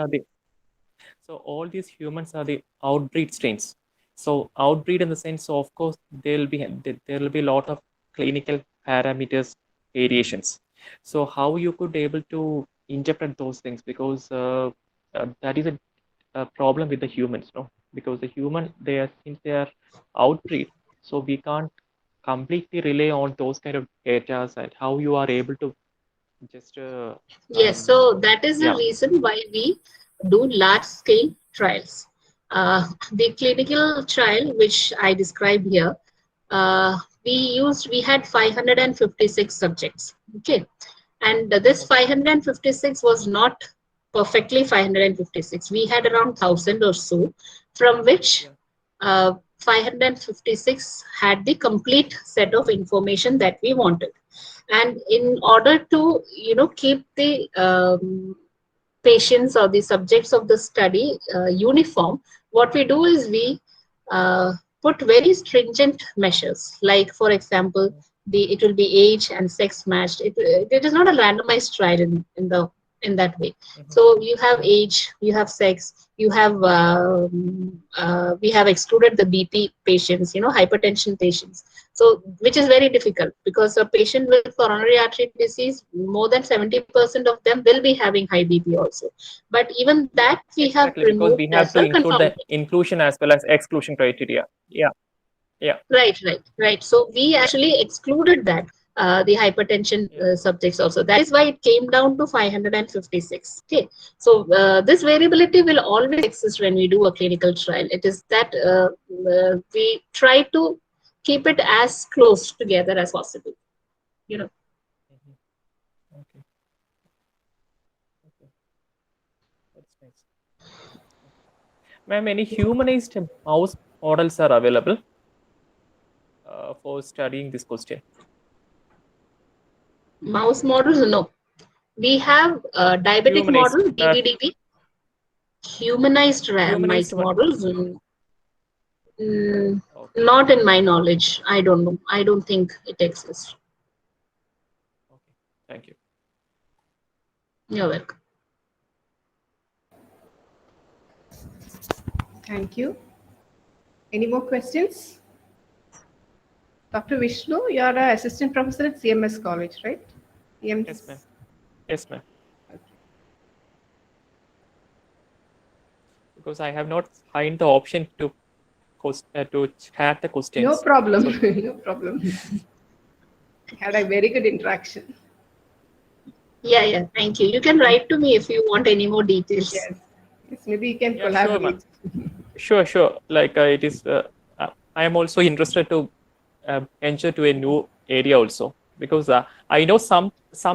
are the outbreed strains. So outbreed in the sense, of course, there will be a lot of clinical parameters variations. So how you could able to interpret those things, because that is a problem with the humans, no? Because the human, since they are outbreed, so we can't completely rely on those kind of data, and how you are able to just Yes, so that is the yeah. reason why we do large scale trials. The clinical trial, which I described here, we had 556 subjects. Okay. And this 556 was not perfectly 556. We had around 1,000 or so, from which 556 had the complete set of information that we wanted. And in order to keep the patients or the subjects of the study uniform, what we do is we put very stringent measures, like for example, it will be age and sex matched. It is not a randomized trial in that way. So you have age, you have sex, you have we have excluded the BP patients, hypertension patients. So which is very difficult, because a patient with coronary artery disease, more than 70% of them will be having high BP also. But even that we have Because removed we have as to a include the conformity. inclusion as well as exclusion criteria. Yeah. Right. So we actually excluded that. the hypertension subjects also. That is why it came down to 556. Okay, so this variability will always exist when we do a clinical trial. It is that we try to keep it as close together as possible. You know. Okay. Okay. That's nice. Ma'am, any humanized mouse models are available for studying this question? Mouse models, no. We have diabetic Humanized, model, DBDB. Humanized humanized mice one. models. Okay. Not in my knowledge. I don't know. I don't think it exists. Okay. Thank you. You're welcome. Thank you. Any more questions? Dr. Vishnu, you are an assistant professor at CMS College, right? Yes, ma'am. Yes, ma'am. Because I have not find the option to chat the questions. No problem. So, No problem. Had a very good interaction. Yeah. Thank you. You can write to me if you want any more details. Yes. Yes, maybe you can yeah, sure, collaborate. ma'am. Sure. Like it is, I am also interested to enter to a new area also, because I know some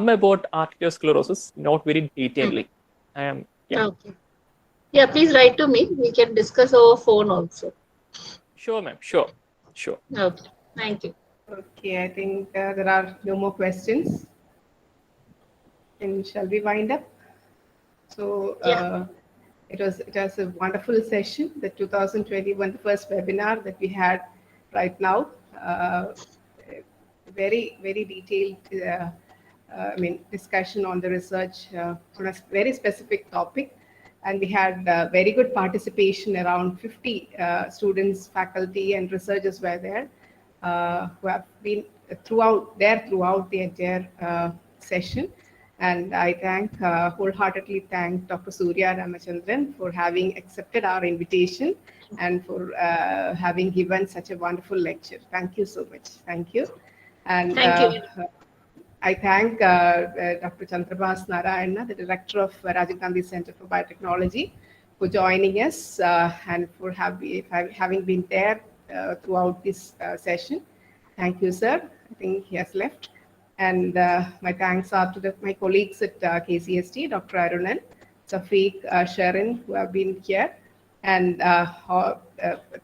about arteriosclerosis, not very detailedly. Yeah. Okay. Yeah, please write to me. We can discuss over phone also. Sure, ma'am. Sure. Okay. Thank you. Okay, I think there are no more questions. And shall we wind up? So Yeah. it was a wonderful session, the 2021, the first webinar that we had right now. Very detailed, discussion on the research on a very specific topic. And we had very good participation, around 50 students, faculty, and researchers were there, who have been throughout the entire session. And I wholeheartedly thank Dr. Surya Ramachandran for having accepted our invitation and for having given such a wonderful lecture. Thank you so much. Thank you. And Thank you. I thank Dr. Chandrabhas Narayana, the director of Rajiv Gandhi Center for Biotechnology, for joining us and for having been there throughout this session. Thank you, sir. I think he has left. And my thanks are to my colleagues at KCST, Dr. Arunan, Safiq, Sharon, who have been here. And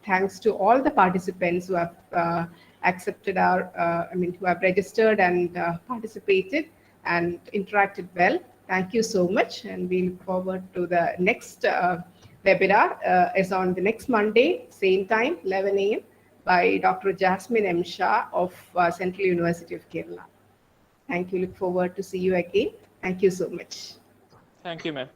thanks to all the participants who have accepted who have registered and participated and interacted well. Thank you so much. And we look forward to the next webinar is on the next Monday, same time, 11 a.m. by Dr. Jasmine M. Shah of Central University of Kerala. Thank you. Look forward to see you again. Thank you so much. Thank you, ma'am.